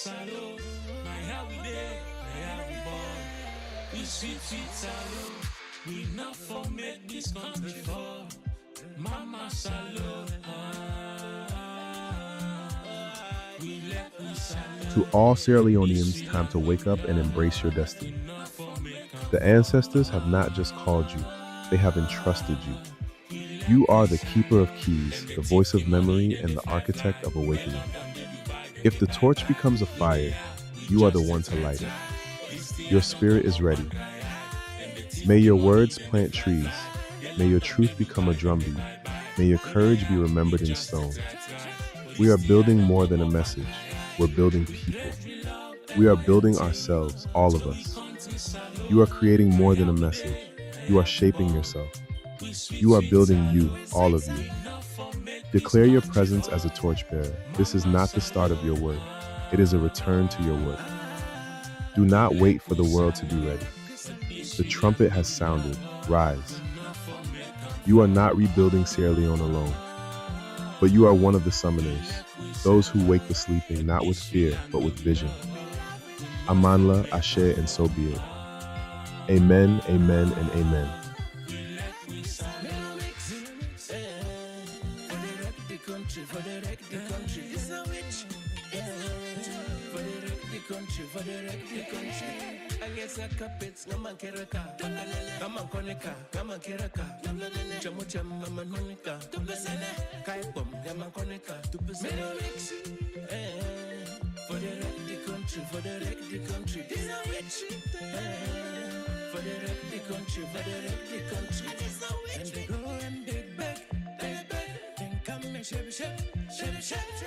salo. My how we there, my how we born. We sweet salo. We not for make this country fall. Mama salo. We let we salo. To all Sierra Leoneans, time to wake up and embrace your destiny. The ancestors have not just called you, they have entrusted you. You are the keeper of keys, the voice of memory, and the architect of awakening. If the torch becomes a fire, you are the one to light it. Your spirit is ready. May your words plant trees. May your truth become a drumbeat. May your courage be remembered in stone. We are building more than a message. We're building people. We are building ourselves, all of us. You are creating more than a message. You are shaping yourself. You are building you, all of you. Declare your presence as a torchbearer. This is not the start of your work. It is a return to your work. Do not wait for the world to be ready. The trumpet has sounded. Rise. You are not rebuilding Sierra Leone alone, but you are one of the summoners, those who wake the sleeping, not with fear, but with vision. Amanla, Ashe, and so be it. Amen, amen, and amen. For the country, this a witch. For the country, and it's a witch. And they go and they beg, then come and shake.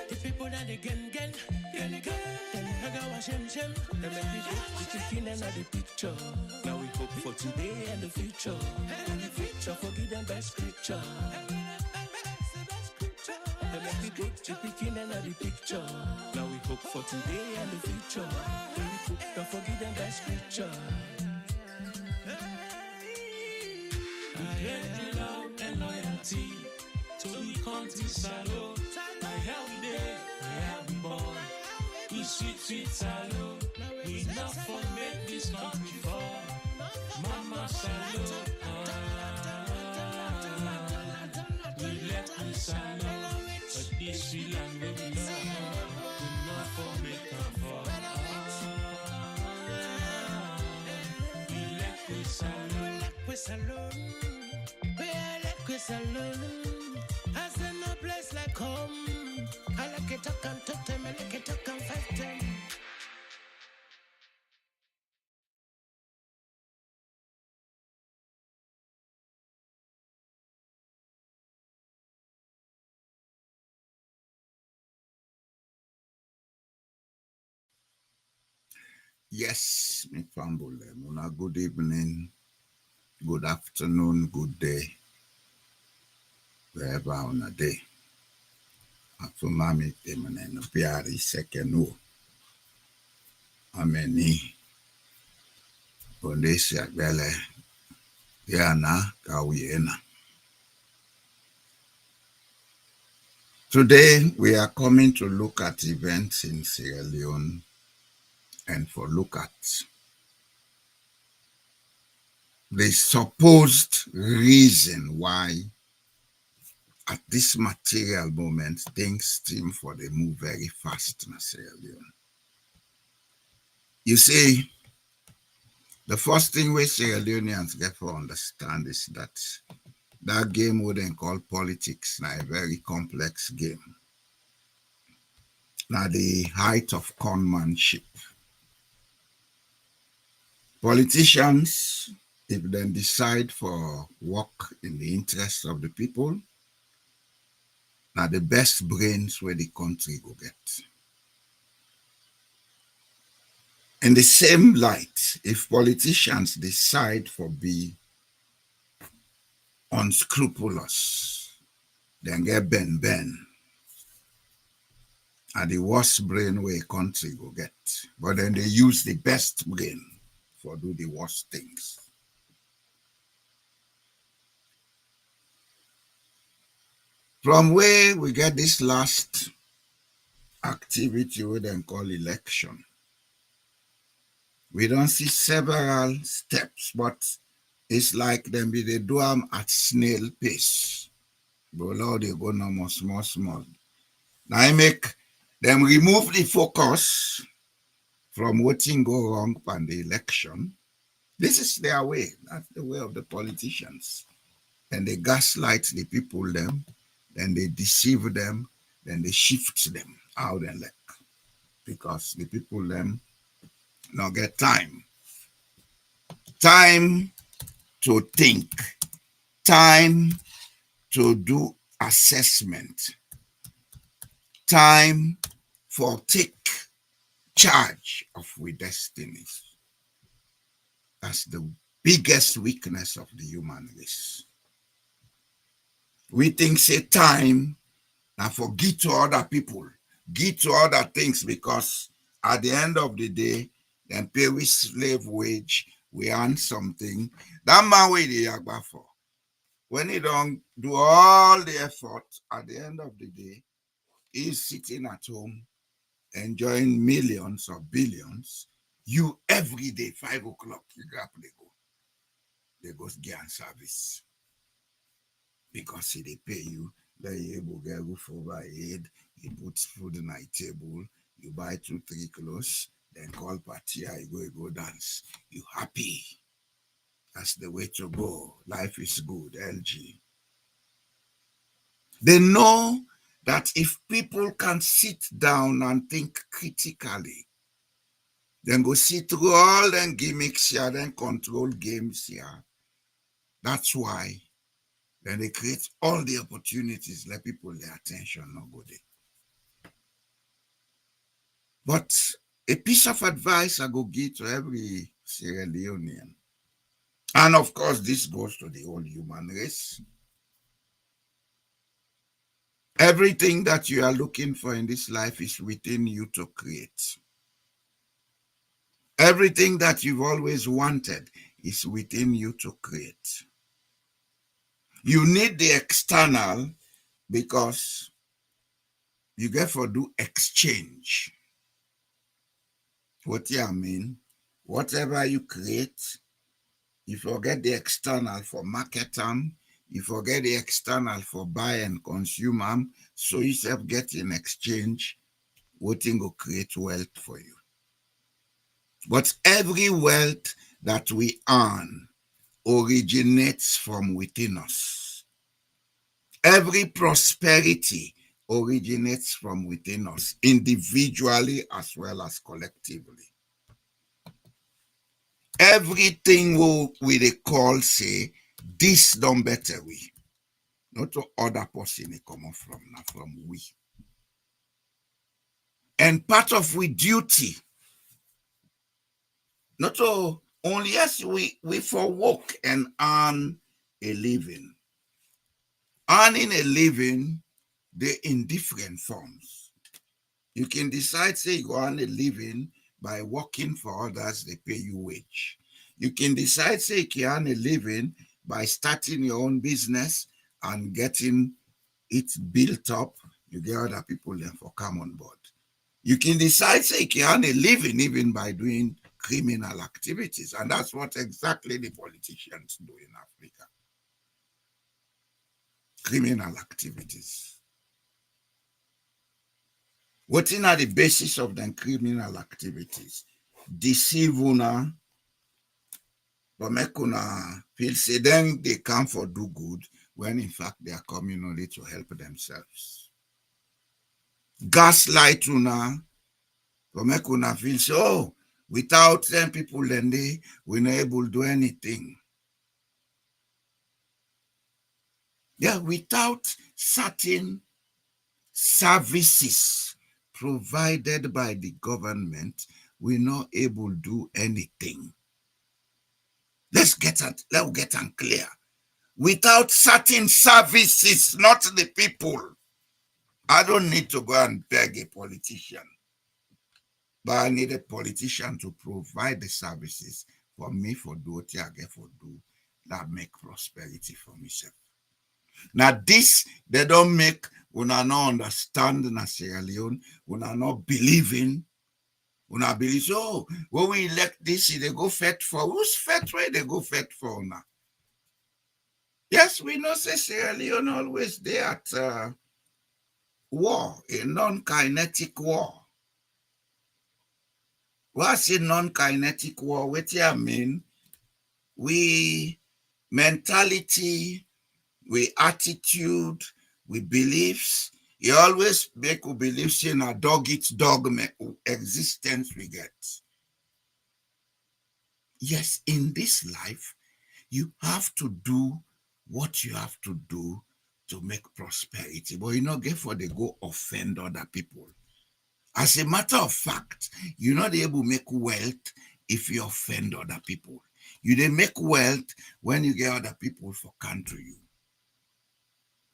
The people that they gen, then hug our shem. They make me get the chicken and the picture. Now we hope for today and the future. And the future, forgive them best creature. They make me get the chicken and the picture. Now we hope for today and the future. Don't forget the best creature. I heard you love and loyalty to the country salo. My how we there, my how we born. We sweet salo. We not for make this country fall. Mama salo. We let we salo. But this sweet land we love. We not for make them fall. We alone. Has no place like home. I like it talk and talk them, I like it talk and fight them. Yes, me fambule. Muna good evening, good afternoon, good day, wherever on a day. Afumami temene no piari sekenu. Ameni. Ondesi akbele. Yana kawiena. Today we are coming to look at events in Sierra Leone and for look at the supposed reason why at this material moment things seem for they move very fast in Sierra Leone. You see, the first thing we Sierra Leoneans get to understand is that game we then call politics now a very complex game. Now the height of conmanship. Politicians, if they decide for work in the interest of the people, now the best brains where the country go get. In the same light, if politicians decide for be unscrupulous, then get ben, and the worst brain where a country go get. But then they use the best brain for do the worst things. From where we get this last activity we then call election. We don't see several steps, but it's like them be they do them at snail pace. But now they go no small. Now I make them remove the focus from what thing go wrong on the election. This is their way. That's the way of the politicians. And they gaslight the people them, then they deceive them, then they shift them out and like because the people them not get time. Time to think, time to do assessment, time for take charge of we destinies. That's the biggest weakness of the human race. We think say time and for give to other people, give to other things because at the end of the day, then pay with slave wage, we earn something. That man way they agba for. When he don't do all the effort, at the end of the day, he's sitting at home enjoying millions or billions. You every day, 5 o'clock, you grab they go get on service. Because see, they pay you, then you able to get roof over head, you put food on my table, you buy 2-3 clothes, then call party, you go dance. You happy. That's the way to go. Life is good, LG. They know that if people can sit down and think critically, then go see through all them gimmicks here, then control games here. That's why then they create all the opportunities, let people their attention not go there. But a piece of advice I go give to every Sierra Leonean, and of course this goes to the whole human race. Everything that you are looking for in this life is within you to create. Everything that you've always wanted is within you to create. You need the external because you get for do exchange. What do I mean? Whatever you create, you forget the external for market them, you forget the external for buy and consume them, so you self get in exchange, what thing will create wealth for you. But every wealth that we earn originates from within us. Every prosperity originates from within us, individually as well as collectively. Everything we they call say, this done better we. Not to other person they come up from, not from we. And part of we duty, not to only yes, we for work and earn a living. Earning a living, they in different forms. You can decide, say, you earn a living by working for others, they pay you wage. You can decide, say, you can earn a living by starting your own business and getting it built up. You get other people then for come on board. You can decide, say, you can earn a living even by doing criminal activities. And that's what exactly the politicians do in Africa. Criminal activities. What is the basis of the criminal activities? Deceive una, but make una feel say then they come for do good when in fact they are coming only to help themselves. Gaslight una, but make una feel say, oh, without them people then we're not able to do anything. Yeah, without certain services provided by the government, we're not able to do anything. Let's get it clear. Without certain services, not the people. I don't need to go and beg a politician, but I need a politician to provide the services for me for do what I get for do that make prosperity for myself. Now this, they don't make, una not understand na Sierra Leone, una not believing, una believe, so when we elect this, they go fet for, who's fet where they go fet for now? Yes, we know say Sierra Leone always there at war, a non-kinetic war. What's a non-kinetic war? What I mean? We mentality, we attitude, we beliefs. You always make we believe in a dog eat dog existence we get. Yes, in this life, you have to do what you have to do to make prosperity. But you not get for they go offend other people. As a matter of fact, you're not able to make wealth if you offend other people. You dey make wealth when you get other people for country you.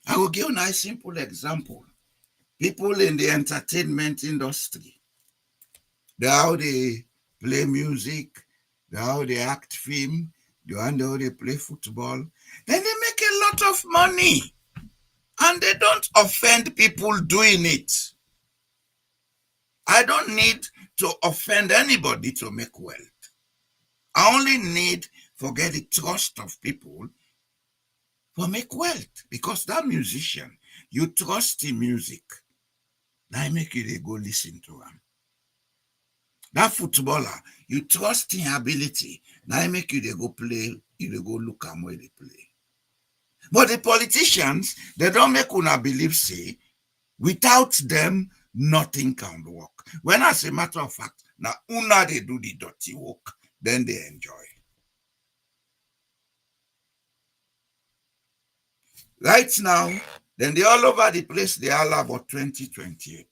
I will give you a nice simple example. People in the entertainment industry, how they play music, how they act film, how they play football, then they make a lot of money. And they don't offend people doing it. I don't need to offend anybody to make wealth. I only need to get the trust of people for make wealth. Because that musician, you trust in music. Now make you they go listen to him. That footballer, you trust in ability. Now make you they go play, you they go look at where they play. But the politicians, they don't make una believe, say, without them, nothing can work. When as a matter of fact, now una they do the dirty work, then they enjoy. Right now, then they all over the place, they all about 2028.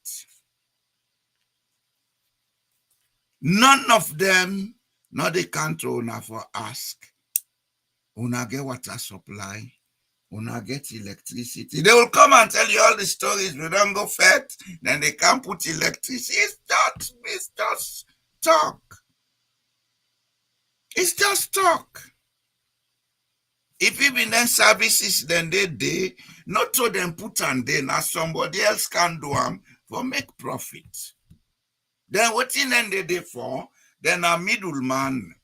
None of them, not the country una for ask, una get water supply, una get electricity. They will come and tell you all the stories. We don't go fed, then they can't put electricity. It's just talk. It's just talk. If even then services, then they not to them put and then now somebody else can do them for make profit. Then what in then they for? Then a middleman.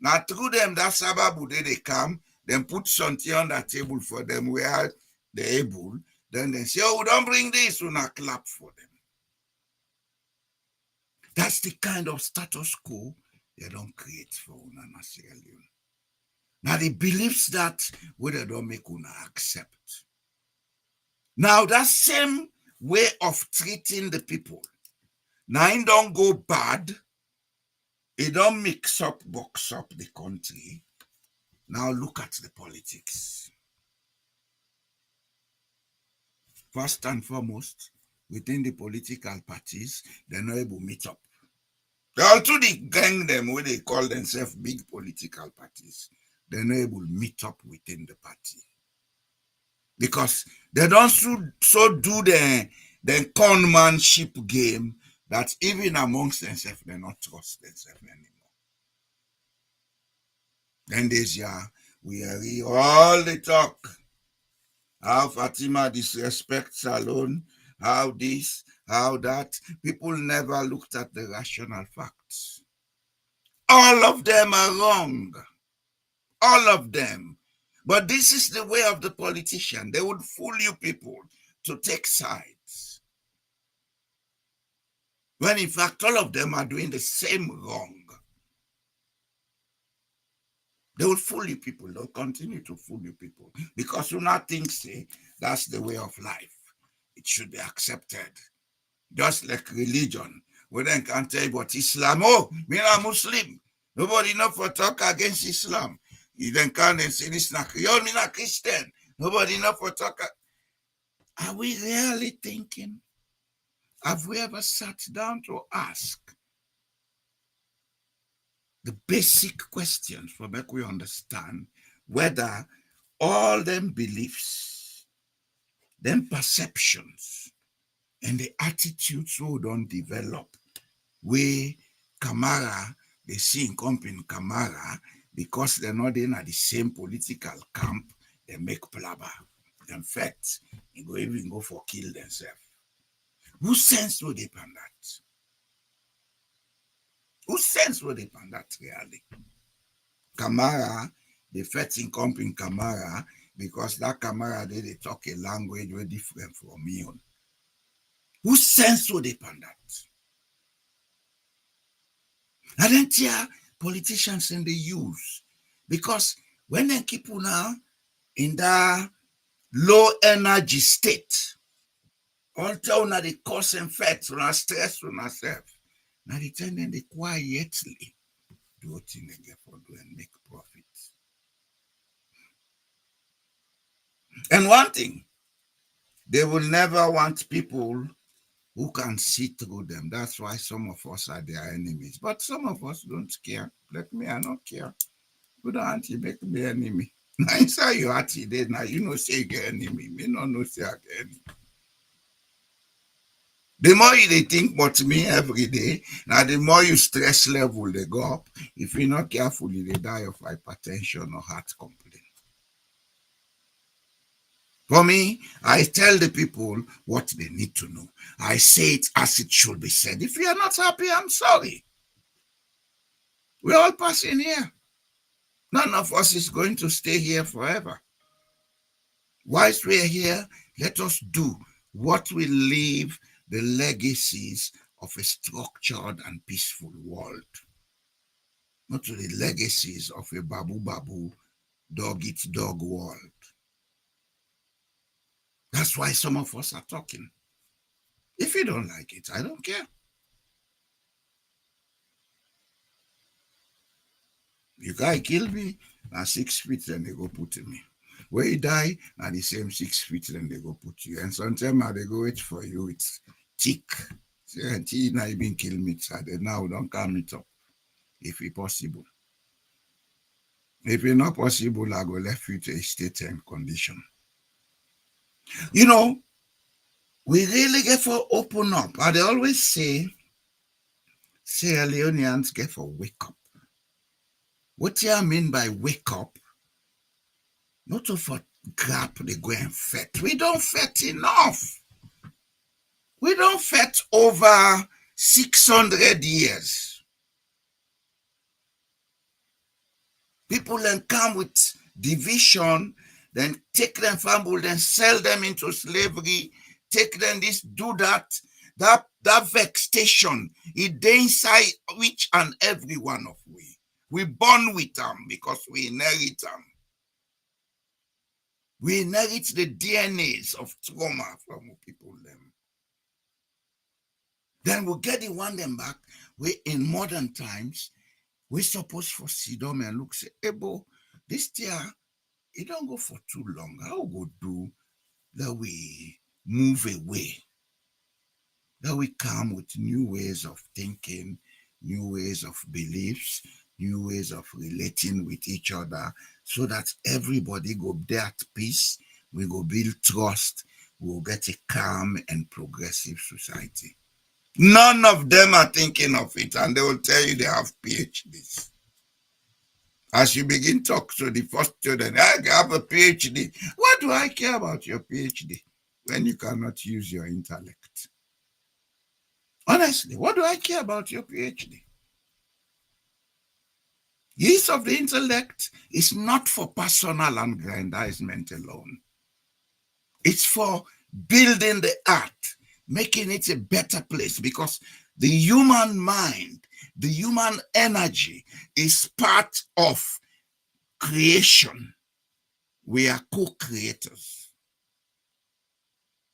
Now through them that sababu they come, then put something on the table for them where they're able. Then they say, oh, don't bring this, we not clap for them. That's the kind of status quo they don't create for una Sierra Leone. Now the beliefs that we they don't make una accept. Now that same way of treating the people, now it don't go bad, it don't mix up, box up the country. Now look at the politics. First and foremost, within the political parties, they're not able to meet up. They also the gang them where they call themselves big political parties. They're not able to meet up within the party. Because they don't so do the conmanship game that even amongst themselves, they not trust themselves anymore. Then this year, we hear all the talk. How Fatima disrespects Salon, how this, how that. People never looked at the rational facts. All of them are wrong. All of them. But this is the way of the politician. They would fool you people to take sides. When in fact, all of them are doing the same wrong. They will fool you people. They'll continue to fool you people. Because you not think, say, that's the way of life. It should be accepted. Just like religion. We then can tell you about Islam. Oh, me a Muslim. Nobody know for talk against Islam. You then can't say this na you're me not Christian. Nobody know for talk. Are we really thinking? Have we ever sat down to ask the basic questions for make we understand whether all them beliefs, them perceptions, and the attitudes we don't develop, we Kamara, they see in company Kamara, because they're not in the same political camp, they make blabber. In fact, he go even go for kill themselves. Who sense will depend that? Who sense will depend that really? Camara, the first thing come in Camara because that Camara they talk a language very different from me. Who sense will depend that? And then here politicians in the use because when they keep now in that low energy state, until now they cause effects on stress on ourselves. Now they tell them they quietly do what they get for do and make profits. And one thing, they will never want people who can see through them. That's why some of us are their enemies. But some of us don't care. Like me, I don't care. You don't make me enemy. Now inside your heart today, now you know say you get enemy. Me no know say I get enemy. The more you think about me every day, now the more your stress level they go up. If you're not careful, you die of hypertension or heart complaint. For me, I tell the people what they need to know. I say it as it should be said. If you are not happy, I'm sorry. We're all passing here. None of us is going to stay here forever. Whilst we're here, let us do what will leave the legacies of a structured and peaceful world. Not to the legacies of a babu, dog-eat-dog world. That's why some of us are talking. If you don't like it, I don't care. You guy kill me, now 6 feet, then they go put me. Where you die, now the same 6 feet, then they go put you. And sometimes they go wait for you, it's thick. See, now you been kill me, so they now don't come it up. If it's possible. If it's not possible, I go left you to a state and condition. You know, we really get for open up. And they always say Leoneans get for wake up. What do I mean by wake up? Not to for grab they go and fet. We don't fet enough. We don't fet over 600 years. People then come with division, then take them family, then sell them into slavery, take them this, do that. That vexation, it inside each and every one of we. We born with them because we inherit them. We inherit the DNAs of trauma from people them. Then we'll get the one them back. We in modern times, we supposed for sit down and look say, hey, bo, this year, it don't go for too long. How go do that we move away? That we come with new ways of thinking, new ways of beliefs, new ways of relating with each other, so that everybody go there at peace, we go build trust, we will get a calm and progressive society. None of them are thinking of it, and they will tell you they have PhDs. As you begin to talk to the first student, I have a PhD. What do I care about your PhD when you cannot use your intellect? Honestly, what do I care about your PhD? Use of the intellect is not for personal aggrandizement alone. It's for building the earth, making it a better place, because the human mind, the human energy is part of creation. We are co-creators.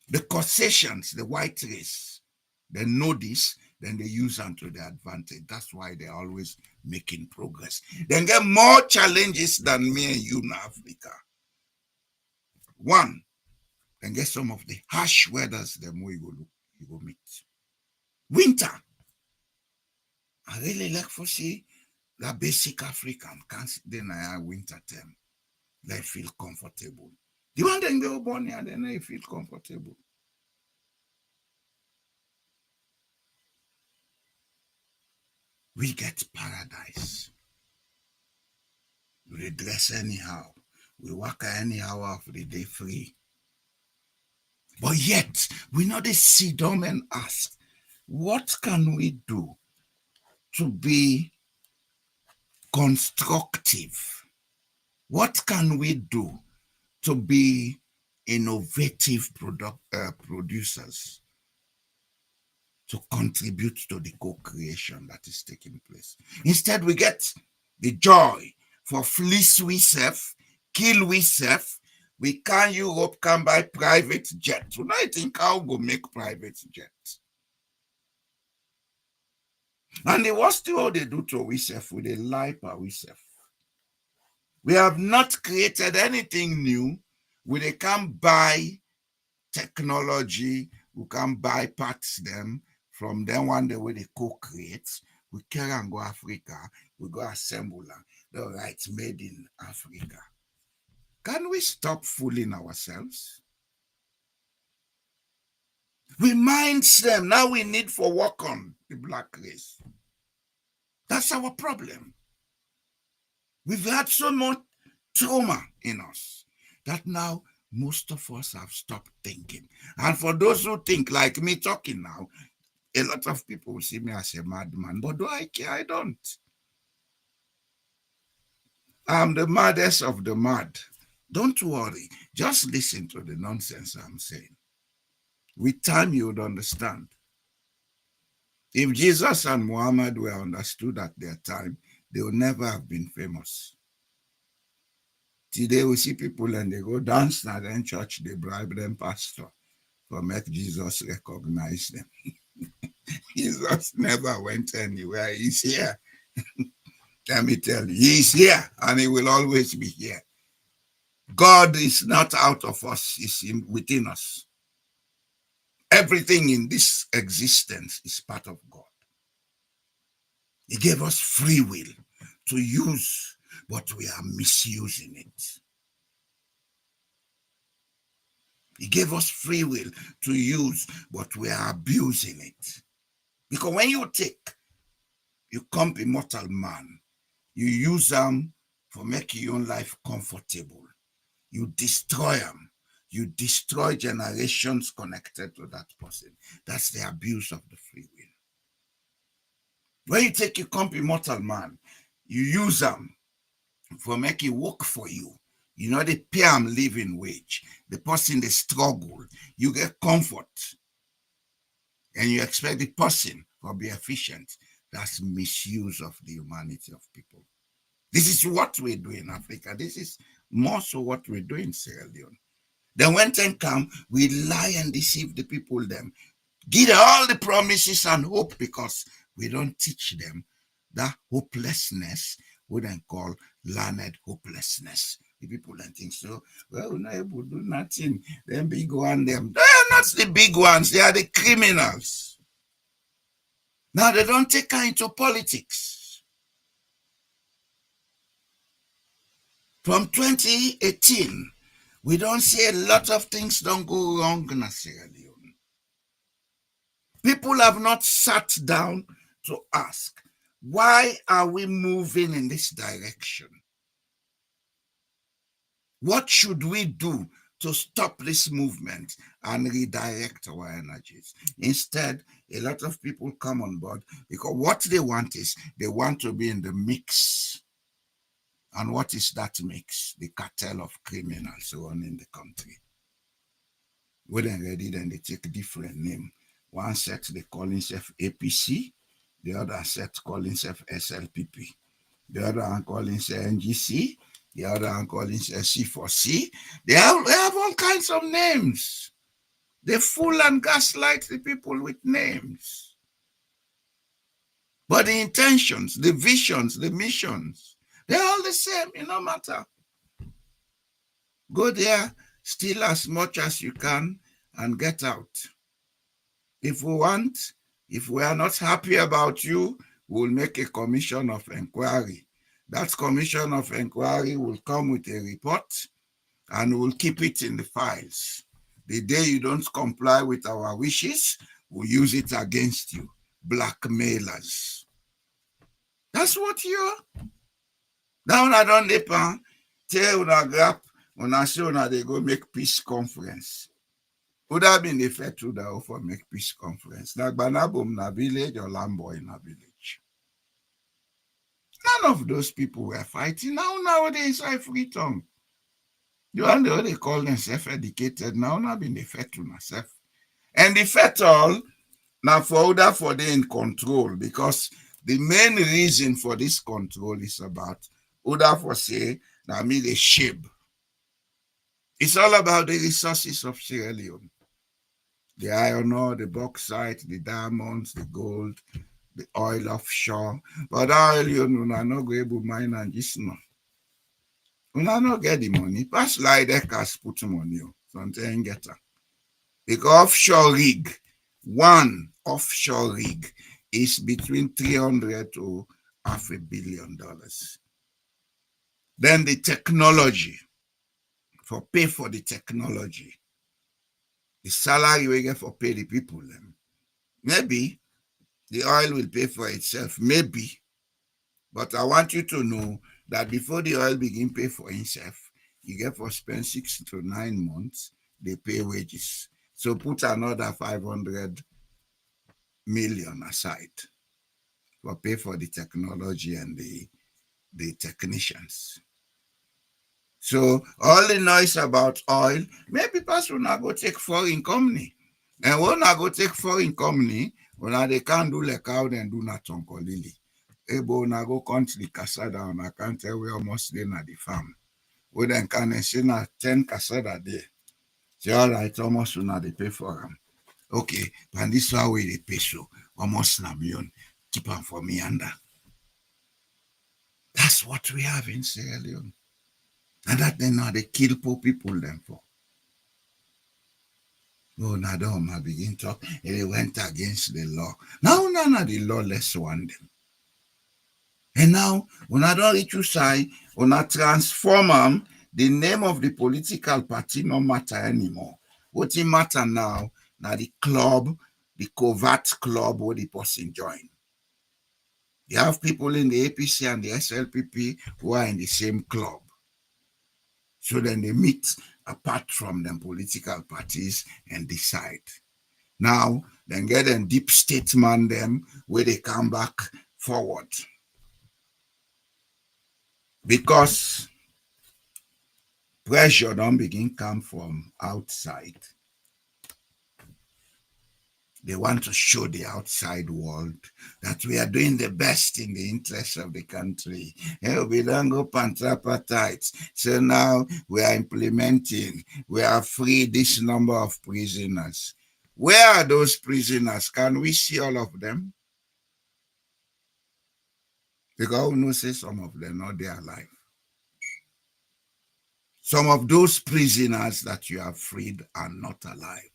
The Caucasians, the white race, they know this, then they use them to their advantage. That's why they're always making progress. They get more challenges than me and you in Africa. One, and get some of the harsh weathers the more you go meet. Winter. I really like for see that basic African can't then I winter time. They feel comfortable. The one then go born here, then they feel comfortable. We get paradise. We dress anyhow. We work anyhow of the day free. But yet, we know they sit down and ask, what can we do to be constructive? What can we do to be innovative producers to contribute to the co-creation that is taking place? Instead, we get the joy for fleece we self, kill we self. We can Europe can buy private jet. You know, I think how go make private jet. And the worst thing what they do to we self, with they lie per we self. We have not created anything new. We can buy technology, we can buy parts them from them one day where they co-create. We carry and go Africa, we go assemble the rights made in Africa. Can we stop fooling ourselves? We mind them. Now we need for work on the black race. That's our problem. We've had so much trauma in us that now most of us have stopped thinking. And for those who think like me talking now, a lot of people will see me as a madman, but do I care? I don't. I'm the maddest of the mad. Don't worry. Just listen to the nonsense I'm saying. With time, you would understand. If Jesus and Muhammad were understood at their time, they would never have been famous. Today, we see people and they go dance now, then church, they bribe them pastor for make Jesus recognize them. Jesus never went anywhere. He's here. Let me tell you, he's here and he will always be here. God is not out of us, he's within us. Everything in this existence is part of God. He gave us free will to use, but we are misusing it. He gave us free will to use, but we are abusing it. Because when you come be mortal man, you use them for making your own life comfortable. You destroy them. You destroy generations connected to that person. That's the abuse of the free will. When you come be mortal man, you use them for making work for you. You know, they pay them living wage. The person, they struggle. You get comfort. And you expect the person to be efficient. That's misuse of the humanity of people. This is what we do in Africa. This is more so what we do in Sierra Leone. Then when time come, we lie and deceive the people them. Give them all the promises and hope because we don't teach them that hopelessness, we then call learned hopelessness. The people then think so, well, we're not able to do nothing. Them big one, them. They are not the big ones, they are the criminals. Now they don't take her into politics. From 2018, we don't see a lot of things don't go wrong in Sierra Leone. People have not sat down to ask, why are we moving in this direction? What should we do to stop this movement and redirect our energies? Instead, a lot of people come on board because what they want is they want to be in the mix. And what is that mix? The cartel of criminals running the country. When they're ready, then they take a different name. One set they call himself APC, the other set call himself SLPP, the other one call himself NGC, the other one call himself C4C. They have all kinds of names. They fool and gaslight the people with names. But the intentions, the visions, the missions, they're all the same, it no matter. Go there, steal as much as you can, and get out. If we are not happy about you, we'll make a commission of inquiry. That commission of inquiry will come with a report, and we'll keep it in the files. The day you don't comply with our wishes, we'll use it against you. Blackmailers. That's what you are. Now I don't depend. Tell una grab, una say una they go make peace conference. Would have been the federal that for make peace conference. Like Banabum na village or Lambo in a village. None of those people were fighting. Nowadays, I freedom. The one they call themselves educated now, not been the federal myself. And the federal now for they in control, because the main reason for this control is about order for say now me the shape. It's all about the resources of Sierra Leone. The iron ore, the bauxite, the diamonds, the gold, the oil offshore. But oil, you know, no go able mine and this no. Una no get the money. Pass like that cash put money. Something get her. Because offshore rig, one offshore rig is between 300 to $500 million. Then the technology, for pay for the technology, the salary we get for pay the people them. Maybe the oil will pay for itself, maybe. But I want you to know that before the oil begin pay for itself, you get for spend 6 to 9 months, they pay wages. So put another 500 million aside for pay for the technology and the technicians. So all the noise about oil, maybe person will go take foreign company. And when I go take foreign company, when they can't do like how they do not on Lily. Ebo na go country casada on I can't tell we almost then at the farm. We then can say na 10 casada there. Say all right, almost una they pay for them. Okay, and this is how we they pay so almost na million. Keep on for me under. That's what we have in Sierra Leone. And that they now they kill poor people them for. Oh, Nadom, I begin to talk. They went against the law. Now, none of the law less one them. And now, when I don't reach you side, when I transform them, the name of the political party no matter anymore. What it matter now the club, the covert club where the person join. You have people in the APC and the SLPP who are in the same club. So then they meet apart from them political parties and decide. Now, then get a deep statement them where they come back forward. Because pressure don't begin come from outside. They want to show the outside world that we are doing the best in the interest of the country. We don't go tripartite. So now we are implementing, we are free this number of prisoners. Where are those prisoners? Can we see all of them? Because we know say some of them not there alive. Some of those prisoners that you have freed are not alive.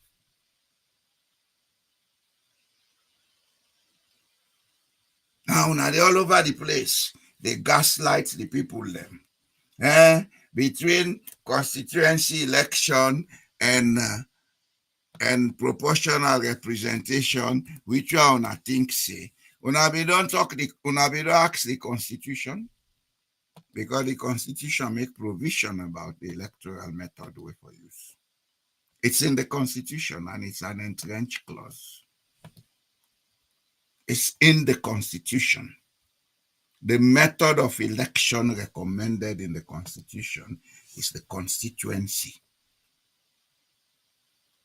Now they're all over the place. They gaslight the people them. Between constituency election and proportional representation, which one I think say. Una be don't ask the constitution, because the constitution make provision about the electoral method way for use. It's in the constitution and it's an entrenched clause. It's in the constitution. The method of election recommended in the constitution is the constituency.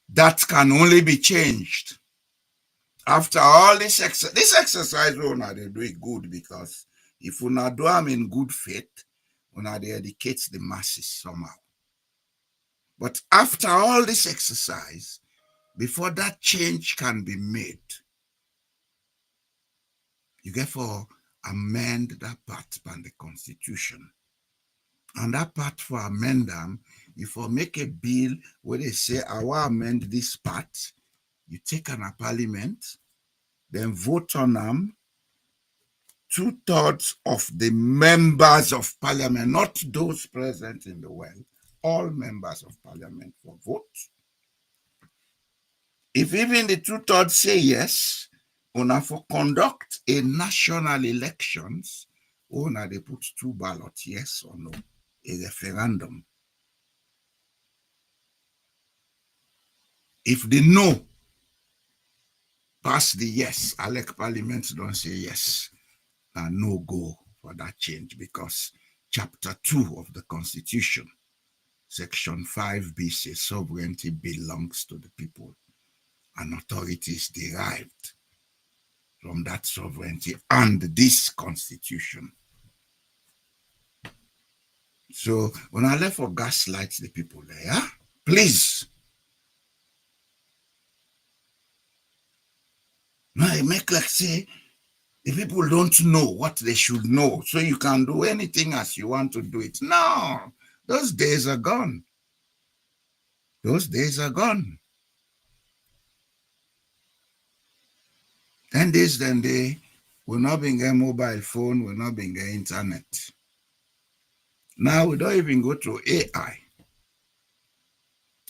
That can only be changed after all this exercise. Una they do it good, because if una do them in good faith, una they educate the masses somehow. But after all this exercise, before that change can be made, you get for amend that part by the constitution. And that part for amend them, you for make a bill where they say, I will amend this part, you take an parliament, then vote on them. 2/3 of the members of parliament, not those present in the world, all members of parliament for vote. If even the 2/3 say yes, una for conduct a national elections, una they put 2 ballots, yes or no, a referendum. If the no pass the yes, elect parliament don't say yes, and no go for that change, because chapter 2 of the Constitution, section 5b says sovereignty belongs to the people and authority is derived from that sovereignty and this Constitution. So when I left for gaslight the people there, please. Now I make like say the people don't know what they should know, so you can do anything as you want to do it. No, those days are gone. Those days are gone. 10 days, then they will not be getting mobile phone, will not be getting internet. Now we don't even go to AI.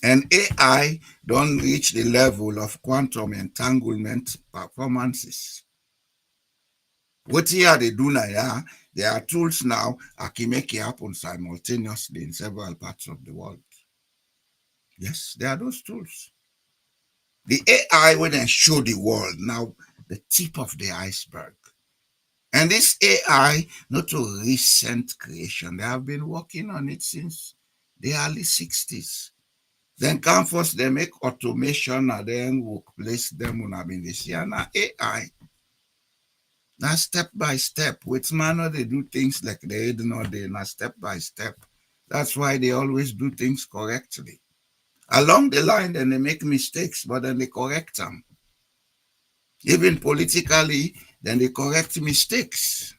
And AI don't reach the level of quantum entanglement performances. What here they do now, there are tools now that can make it happen simultaneously in several parts of the world. Yes, there are those tools. The AI will then show the world now the tip of the iceberg. And this AI, not a recent creation. They have been working on it since the early 60s. Then campus, they make automation and then workplace them when I've been this year. Now AI. Now step by step. With manner they do things like they do not they now step by step. That's why they always do things correctly. Along the line, then they make mistakes, but then they correct them. Even politically, then they correct mistakes.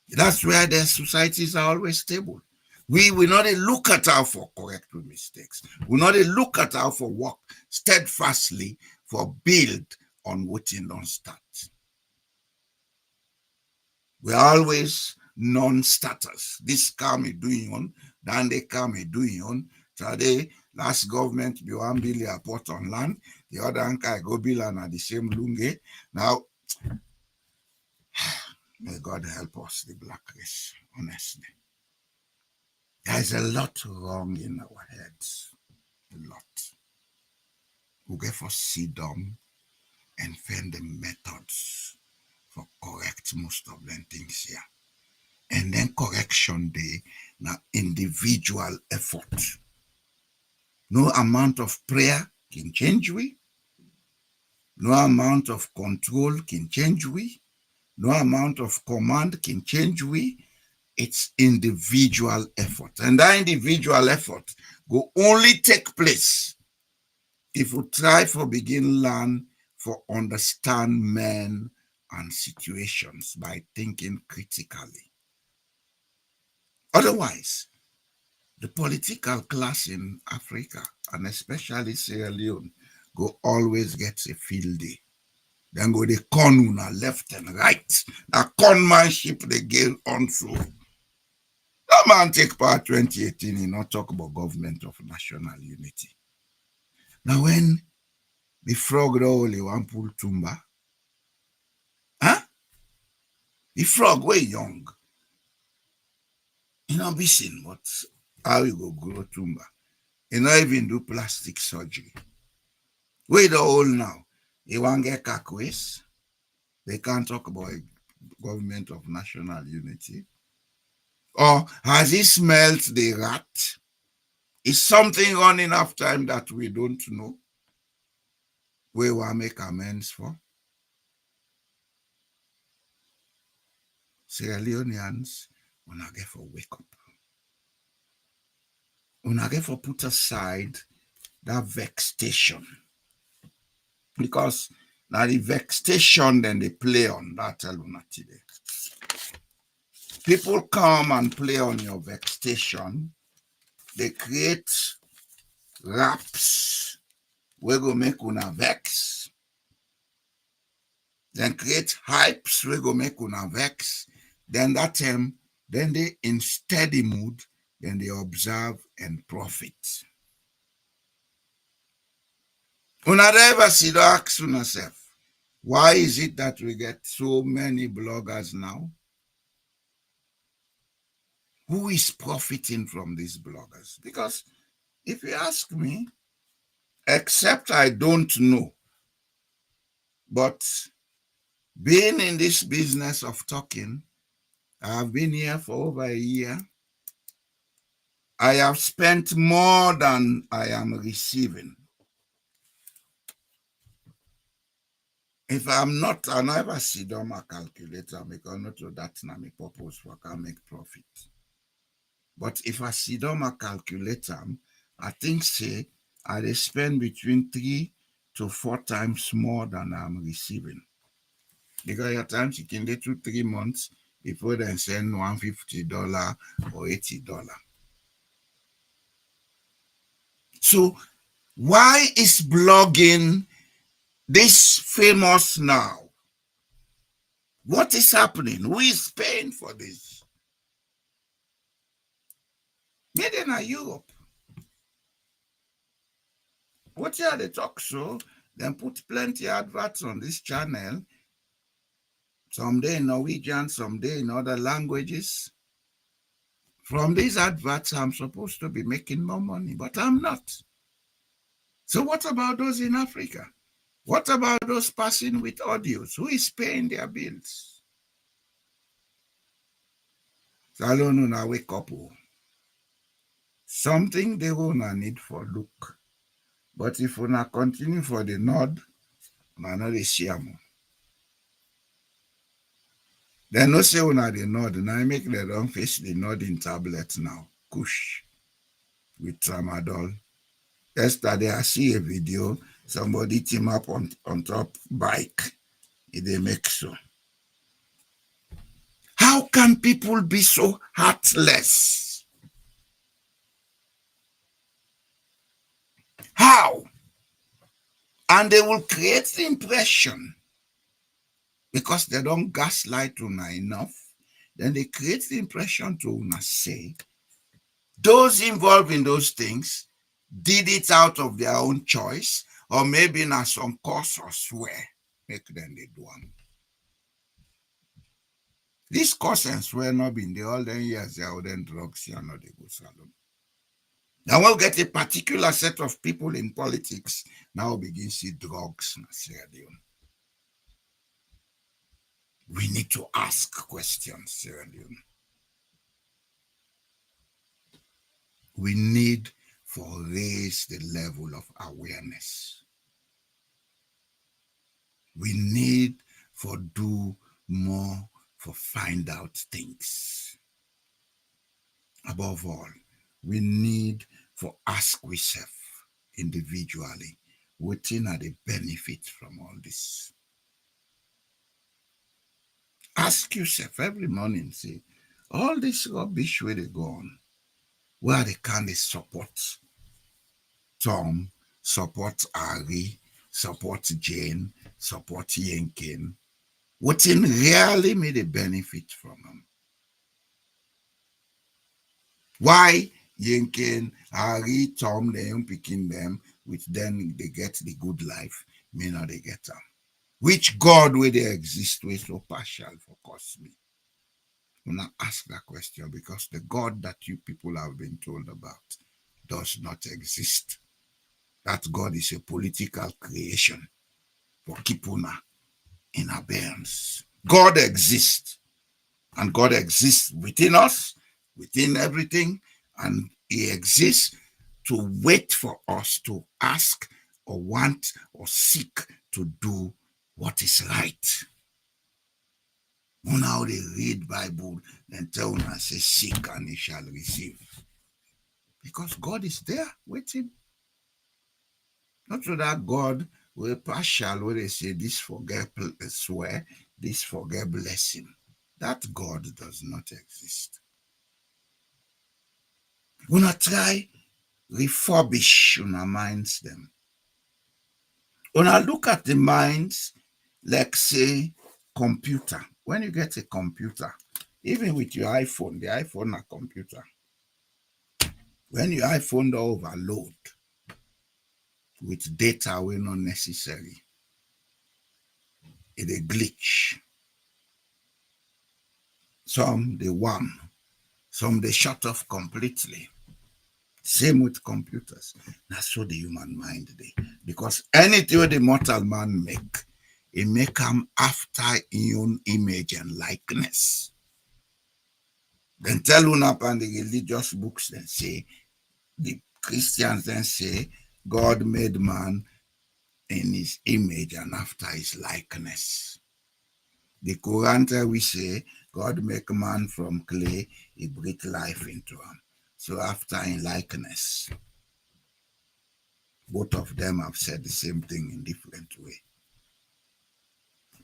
That's where their societies are always stable. We will not look at how for correct mistakes. We not look at how for work steadfastly for build on what in don't start. We're always non-starters. This come doing on, then they come doing on. Today, last government be 1 billion port on land, the other anka go bill and at the same lunge. Now, may God help us, the black race, honestly. There is a lot wrong in our heads. A lot. We get for sit down and find the methods for correct most of them things here. And then correction day, now individual effort. No amount of prayer can change we. No amount of control can change we. No amount of command can change we. It's individual effort. And that individual effort will only take place if we try for begin learn for understand men and situations by thinking critically. Otherwise, the political class in Africa, and especially Sierra Leone, go always get a field day. Then go the con una left and right. The conmanship they get on through. That man take part 2018, he not talk about government of national unity. Now when the frog only one pull tumba, huh? The frog way young. You know be seen, but how you go grow tumba? You not even do plastic surgery. Wait the whole now. You want get cackways? They can't talk about a government of national unity. Or has he smelt the rat? Is something running after him that we don't know? We will make amends for. Sierra Leoneans, when I get for wake up. When I get for put aside that vexation. Because now the vexation then they play on that tell you not today. People come and play on your vexation. They create raps. We go make una vex. Then create hypes. We go make una vex. Then that time, then they in steady mood, then they observe and profit. Una ever see the ask yourself, why is it that we get so many bloggers now? Who is profiting from these bloggers? Because if you ask me, except I don't know. But being in this business of talking, I've been here for over a year. I have spent more than I am receiving. If I'm not, I never sit down my calculator because not to that na my purpose for can make profit. But if I sit down my calculator, I think say I spend between 3 to 4 times more than I'm receiving. Because at times you can get 2-3 months before they send $150 or $80. So why is blogging this famous now? What is happening? Who is paying for this? Made in Europe. What are the talk show? Then put plenty adverts on this channel. Someday in Norwegian, someday in other languages. From these adverts, I'm supposed to be making more money, but I'm not. So what about those in Africa? What about those passing with audios? Who is paying their bills? So I don't know now, wake up. Something they wanna need for look. But if we not continue for the nod, I know they see them. They no say una the nod, now I make them don't face the nod in tablet now. Kush with tramadol. Yesterday I see a video, somebody team up on top bike. They make so. How can people be so heartless? How? And they will create the impression, because they don't gaslight una enough, then they create the impression to una say, those involved in those things did it out of their own choice, or maybe na some cause or swear, make them they do them. This cause and swear not been the all them years, they are then drugs, here not they go salon. Now we'll get a particular set of people in politics, now begin see drugs. We need to ask questions, Sierra Leone. We need for raise the level of awareness. We need for do more for find out things. Above all, we need for ask ourselves individually, what are the benefits from all this? Ask yourself every morning, say, all this rubbish where they go on, where they can they support Tom, support Ari, support Jane, support Yenkin, what in really made a benefit from them? Why Yenkin, Ari, Tom, they ain't picking them, which then they get the good life, may not they get them. Which God will they exist with so partial for cost me? When I ask that question, because the God that you people have been told about does not exist. That God is a political creation for Kipuna in abeyance. God exists, and God exists within us, within everything, and He exists to wait for us to ask or want or seek to do what is right. Now they read Bible and tell una say seek and ye shall receive. Because God is there waiting. Not so that God will partial where they say this forget swear, this forget blessing. That God does not exist. Una try refurbish una minds them. Una look at the minds like say computer. When you get a computer, even with your iPhone, the iPhone a computer. When your iPhone don't overload with data we not necessary, it a glitch. Some they warm, some they shut off completely. Same with computers. That's so the human mind dey. Because anything wey the mortal man make, he make am after his own image and likeness. Then tell una upon the religious books, then say, the Christians then say, God made man in his image and after his likeness. The Quran tell we say, God make man from clay, he breathe life into him. So after in likeness. Both of them have said the same thing in different way.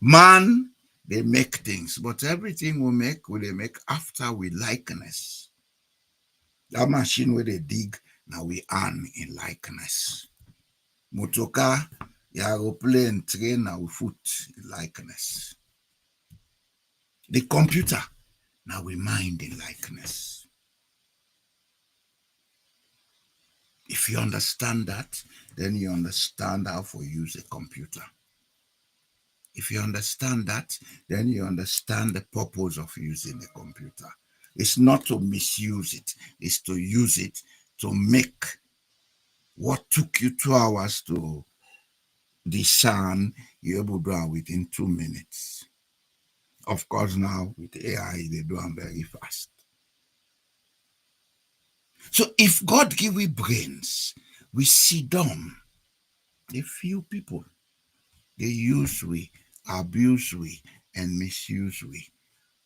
Man, they make things, but everything we make after we likeness. That machine where they dig, now we earn in likeness. Motoka, aeroplane, train, now we foot in likeness. The computer, now we mind in likeness. If you understand that, then you understand how to use a computer. If you understand that, then you understand the purpose of using a computer. It's not to misuse it, it's to use it to make what took you 2 hours to discern, you're able to do it within 2 minutes. Of course, now with AI, they do them very fast. So if God give we brains, we sit down. A few people, they use we, abuse we, and misuse we.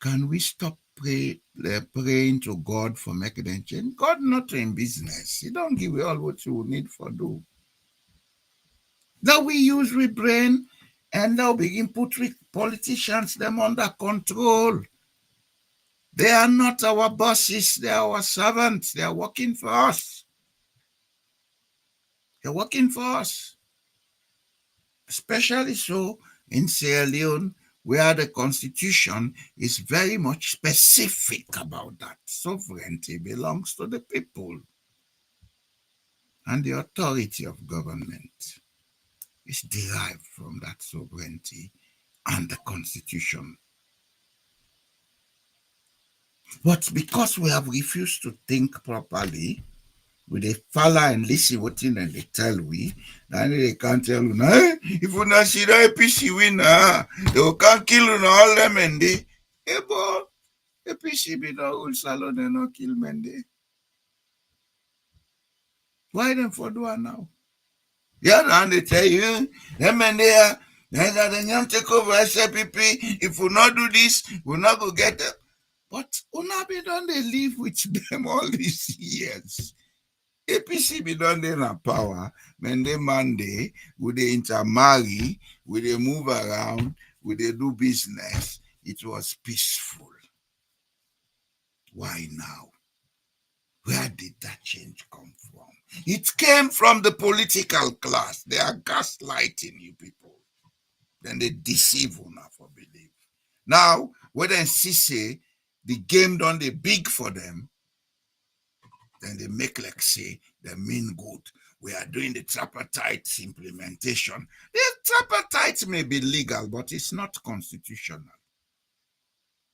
Can we stop praying to God for making them change? God not in business. He don't give you all what you need for do. Now we use we brain and now begin put politicians them under control. They are not our bosses, they are our servants. They are working for us. They're working for us. Especially so in Sierra Leone, where the constitution is very much specific about that. Sovereignty belongs to the people. And the authority of government is derived from that sovereignty and the constitution. But because we have refused to think properly, we dey follow and listen what they tell we, then they can't tell you, if you not see that APC win, they can't kill you all them and they, but APC be the whole salon and not kill Mende. Why them for do it now? Yeah, now they tell you, them and they then take over Slpp. If we not do this, we'll not go get them. But Unabi don't they live with them all these years? APC be done there in power, when they Monday, would they intermarry, would they move around, would they do business? It was peaceful. Why now? Where did that change come from? It came from the political class. They are gaslighting you people. Then they deceive you now for belief. Now, when they say the game done the big for them, then they make like say they mean good. We are doing the tripartite implementation. The tripartite may be legal, but it's not constitutional.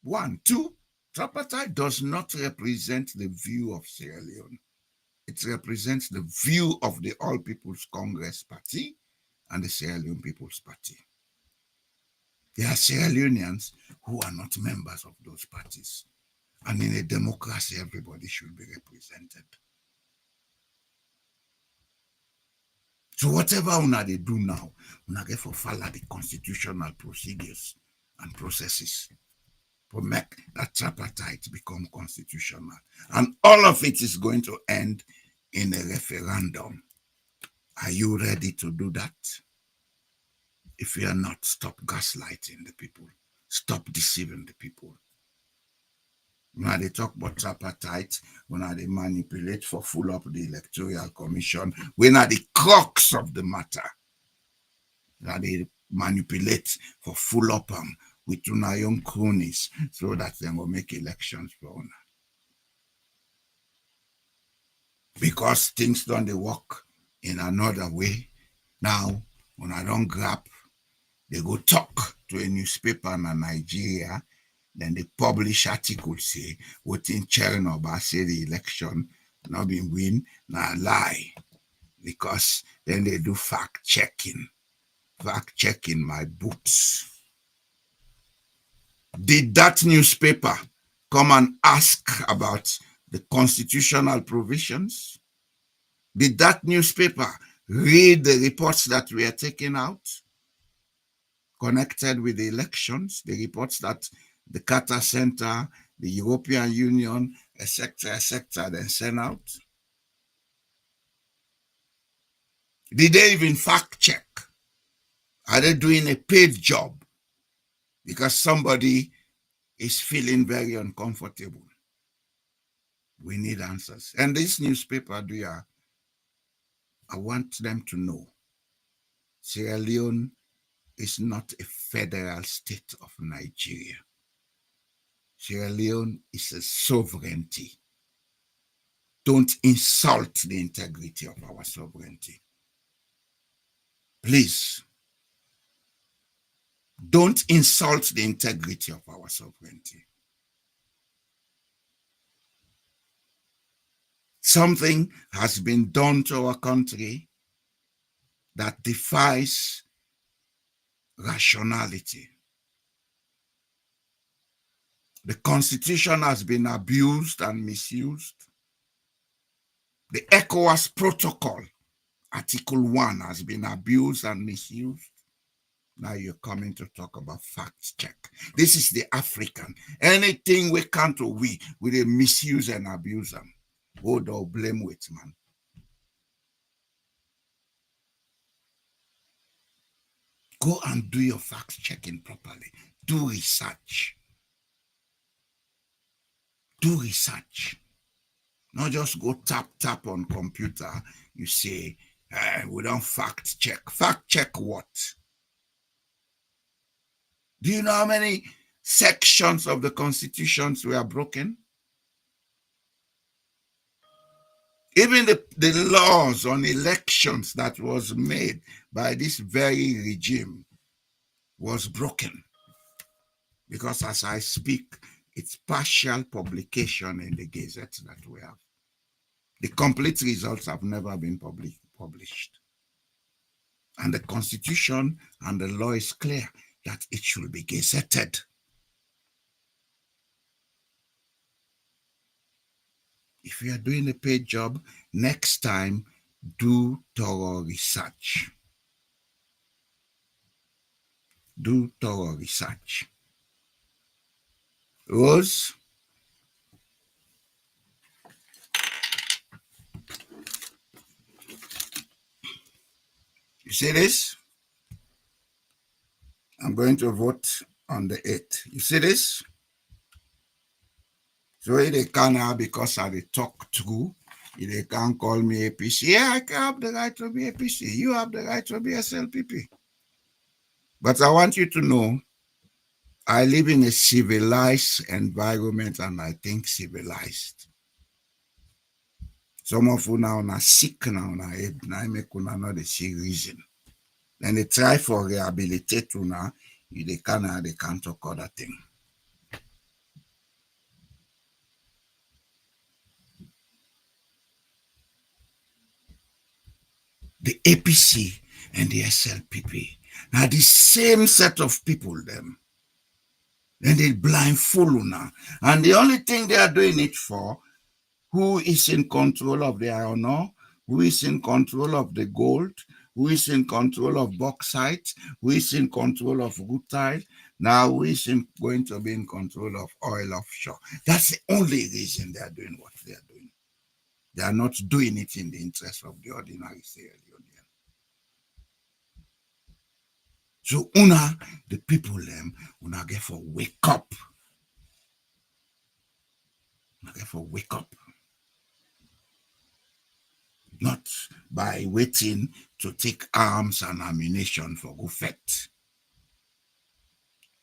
1, 2, tripartite does not represent the view of Sierra Leone. It represents the view of the All People's Congress Party and the Sierra Leone People's Party. There are Sierra Leoneans who are not members of those parties. And in a democracy, everybody should be represented. So whatever they do now, they for follow the constitutional procedures and processes to make that tripartite become constitutional. And all of it is going to end in a referendum. Are you ready to do that? If you are not, stop gaslighting the people. Stop deceiving the people. When they talk about tripartite, when they manipulate for full up the Electoral Commission, when are the crux of the matter, that they manipulate for full up with una young cronies so that they will make elections for una. Because things don't they work in another way. Now, when I don't grab, they go talk to a newspaper in Nigeria. Then they publish articles say what in Chernobyl say the election not been win, not lie. Because then they do fact checking my boots. Did that newspaper come and ask about the constitutional provisions? Did that newspaper read the reports that were taken out connected with the elections, the reports that the Carter Center, the European Union, etc., then sent out? Did they even fact check? Are they doing a paid job because somebody is feeling very uncomfortable? We need answers. And this newspaper, I want them to know Sierra Leone is not a federal state of Nigeria. Sierra Leone is a sovereignty. Don't insult the integrity of our sovereignty. Please. Don't insult the integrity of our sovereignty. Something has been done to our country that defies rationality. The Constitution has been abused and misused. The ECOWAS Protocol, Article 1, has been abused and misused. Now you're coming to talk about fact check. This is the African. Anything we can't or we misuse and abuse them. Hold or blame with, man. Go and do your fact checking properly. Do research. Do research. Not just go tap on computer. You say, we don't fact check. Fact check what? Do you know how many sections of the constitutions were broken? Even the laws on elections that was made by this very regime was broken. Because as I speak, it's partial publication in the Gazette that we have. The complete results have never been published. And the Constitution and the law is clear that it should be gazetted. If you are doing a paid job, next time, do thorough research. Do thorough research. Rose? You see this? I'm going to vote on the 8th. You see this? So they can because I talk through, they can't call me APC. Yeah, I can have the right to be APC. You have the right to be SLPP. But I want you to know, I live in a civilized environment and I think civilized. Some of you now are sick now, I make you not the see reason. Then they try for rehabilitate you now, they can't talk other thing. The APC and the SLPP. Now the same set of people, them. Then they blindfold you now. And the only thing they are doing it for, who is in control of the iron ore, who is in control of the gold, who is in control of bauxite, who is in control of rutile, now who is going to be in control of oil offshore. That's the only reason they are doing what they are doing. They are not doing it in the interest of the ordinary Sierra Leonean. So the people them, get for wake up. Get for wake up. Not by waiting to take arms and ammunition for go fight,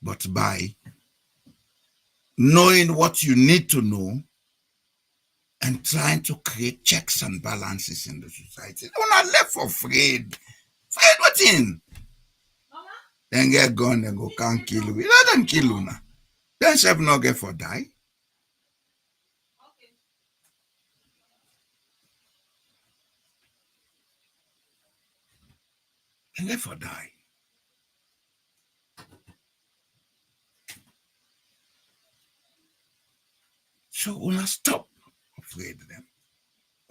but by knowing what you need to know and trying to create checks and balances in the society. Don't not left for afraid. Afraid what in? Then get gun and go can't kill you. Let them kill you now. Then self not get for die. and therefore die. So una stop afraid them.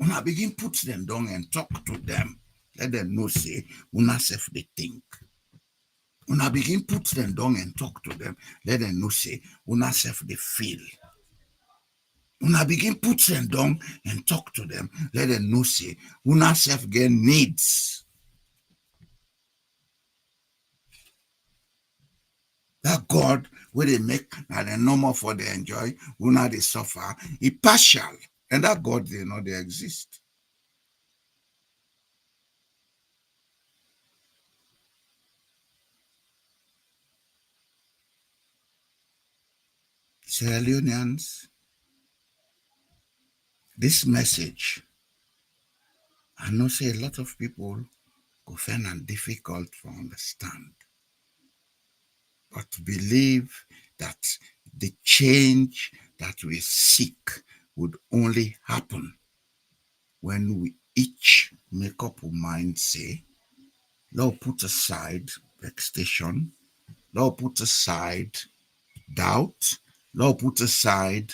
Una begin put them down and talk to them. Let them know say una self they think. Una begin put them down and talk to them. Let them know say una self they feel. Una begin put them down and talk to them. Let them know say una self get needs. That God where they make and the normal for they enjoy, una they suffer, it partial. And that God they know they exist. Sierra Leoneans, this message, I know say a lot of people go find it difficult to understand. But believe that the change that we seek would only happen when we each make up our mind, say, Lord, put aside vexation, Lord, put aside doubt, Lord, put aside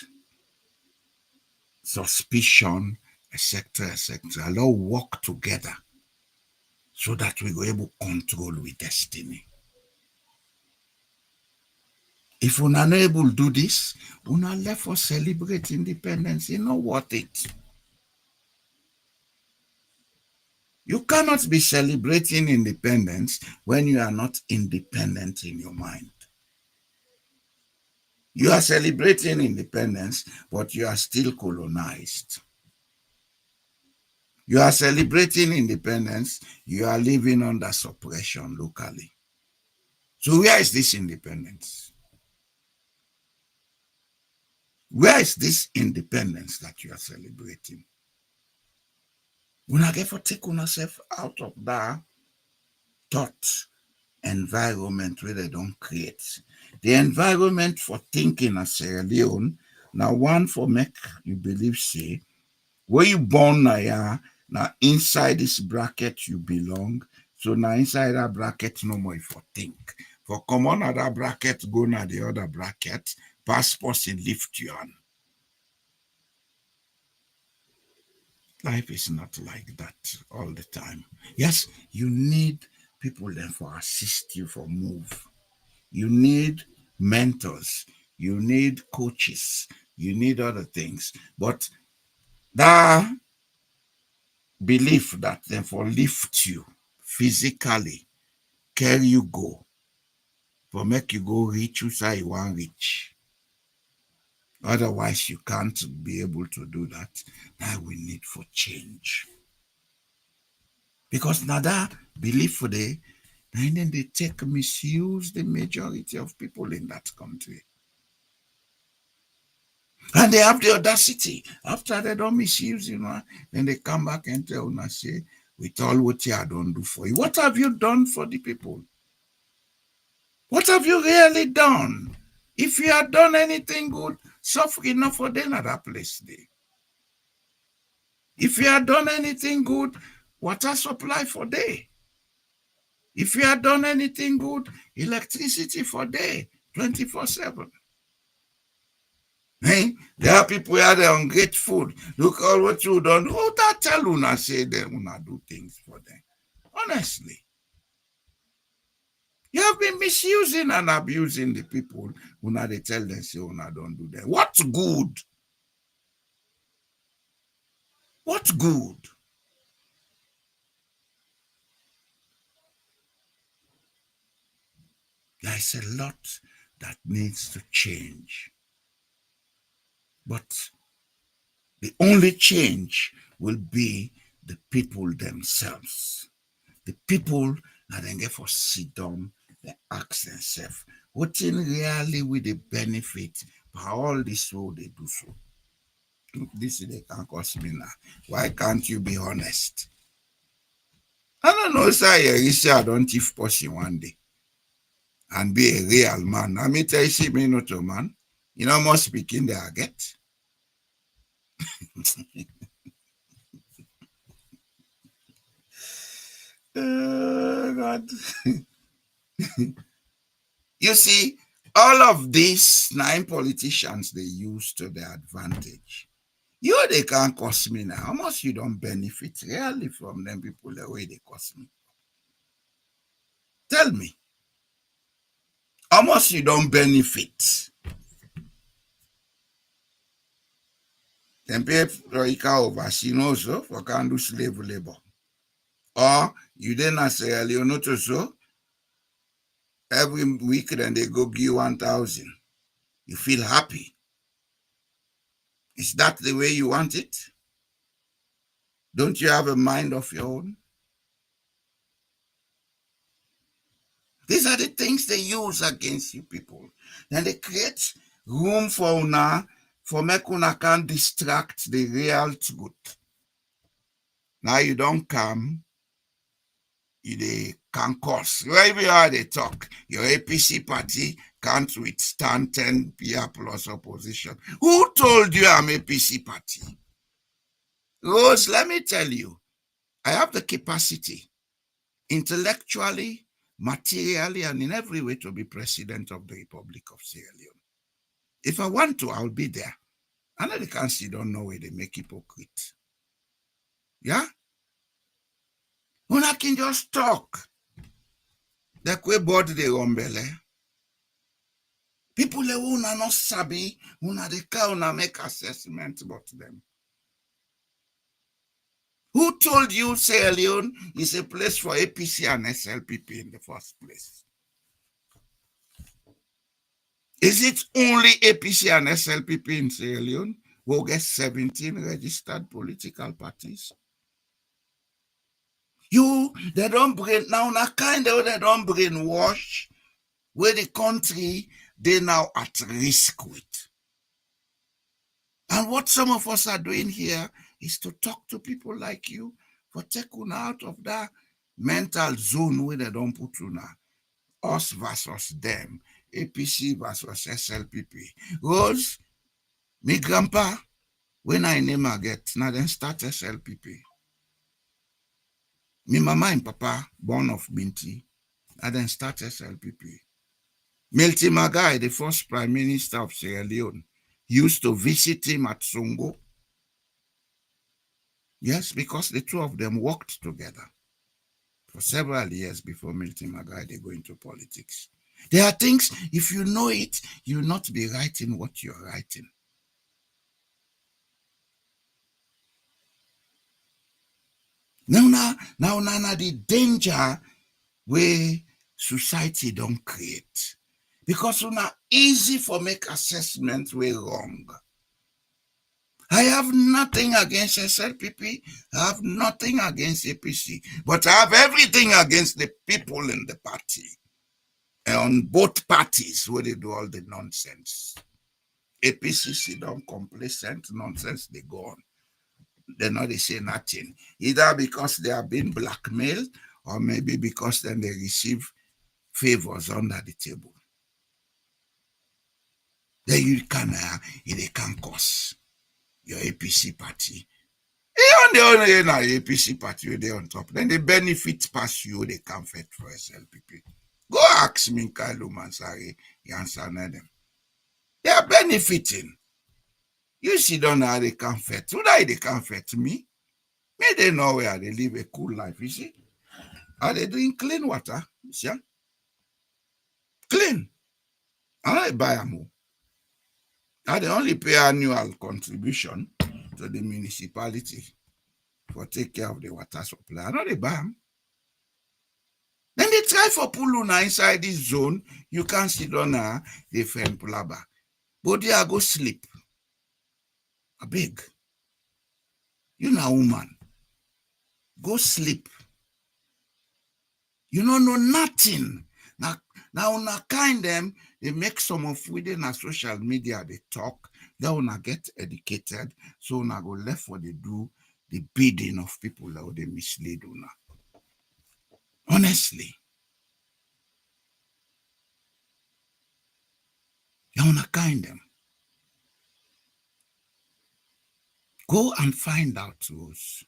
suspicion, etc., etc. Lord, work together so that we go able to control with destiny. If we're not able to do this, we're not left for celebrate independence. It's not worth it. You cannot be celebrating independence when you are not independent in your mind. You are celebrating independence, but you are still colonized. You are celebrating independence, you are living under suppression locally. So where is this independence? Where is this independence that you are celebrating? When I get for take yourself out of that thought environment where they don't create. The environment for thinking as Sierra Leone, now one for make you believe say, where you born now inside this bracket you belong. So now inside that bracket no more for think. For come on that bracket, go now the other bracket, passport and lift you on. Life is not like that all the time. Yes, you need people then for assist you for move. You need mentors, you need coaches, you need other things. But that belief that then for lift you physically, carry you go, for make you go reach you say you want reach. Otherwise, you can't be able to do that. Now we need for change. Because now that belief for the and then they take misuse the majority of people in that country. And they have the audacity. After they don't misuse, then they come back and tell you, say, with all what you don't do for you. What have you done for the people? What have you really done? If you had done anything good, suffer enough for them at that place there. If you had done anything good, water supply for day. If you had done anything good, electricity for day, 24/7. Hey, there are people where they're ungrateful. Look all what you done. Who that tell una say them una do things for them? Honestly. You have been misusing and abusing the people. Una they tell them say una don't do that. What's good? What's good? There's a lot that needs to change. But the only change will be the people themselves. The people that then get for sit down, they ask themselves, what in really will the benefit by all this road they do so? This they can cost me now. Why can't you be honest? I don't know, sir. You say I don't thief person one day and be a real man. I mean, tell you, see me not a man. You know, more speaking there I get. God. You see, all of these 9 politicians they use to their advantage. You they can't cost me now. How much you don't benefit really from them people the way they cost me? Tell me. How much you don't benefit? Them pay Troika over also for can do slave labor. Or you then as a Leone so every week then they go give you 1,000. You feel happy. Is that the way you want it? Don't you have a mind of your own? These are the things they use against you people. Then they create room for una, for make una can distract the real truth. Now you don't come, they can cause. Wherever you are, they talk. Your APC party can't withstand 10 PR plus opposition. Who told you I'm APC party? Rose, let me tell you, I have the capacity, intellectually, materially, and in every way to be president of the Republic of Sierra Leone. If I want to, I'll be there. And the country don't know where they make hypocrite. Yeah? Una can just talk. The way body they rumbele. People le una not sabi, una de ka una make assessment about them. Who told you Sierra Leone is a place for APC and SLPP in the first place? Is it only APC and SLPP in Sierra Leone who get 17 registered political parties? They don't bring, now kind of they don't brainwash where the country they now at risk with. And what some of us are doing here is to talk to people like you for taking out of that mental zone where they don't put you now. Us versus them, APC versus SLPP. Rose, me grandpa, when I name her get, now then start SLPP. Me mama and papa, born of Binti, and then start SLPP. Milty Magai, the first prime minister of Sierra Leone, used to visit him at Songo. Yes, because the two of them worked together for several years before Milty Magai they go into politics. There are things, if you know it, you'll not be writing what you're writing. Now, the danger where society don't create. Because una easy for make assessments way wrong. I have nothing against SLPP. I have nothing against APC. But I have everything against the people in the party. And on both parties where they do all the nonsense. APC sit down complacent nonsense, they go on. They know they say nothing. Either because they are being blackmailed or maybe because then they receive favors under the table. Then you can, they can cause your APC party. Even the only APC party they on top. Then they benefit past you, they can fight for SLPP. Go ask Minkailu Mansari, answer them. They are benefiting. You see, don't know how they can fight. Why they can fight me? May they know where they live a cool life, you see? Are they drink clean water? You see? Clean. I buy them. Now they only pay annual contribution to the municipality for take care of the water supply. I know they buy them. Then they try for Puluna inside this zone. You can't sit down now, they find Pulaba. But they are go sleep. I beg. You know, woman. Go sleep. You don't know nothing. Now una kind them, they make some of within a social media, they talk, they wanna get educated, so una go left for they do the bidding of people that they mislead una. Honestly. You wanna kind them. Go and find out to us.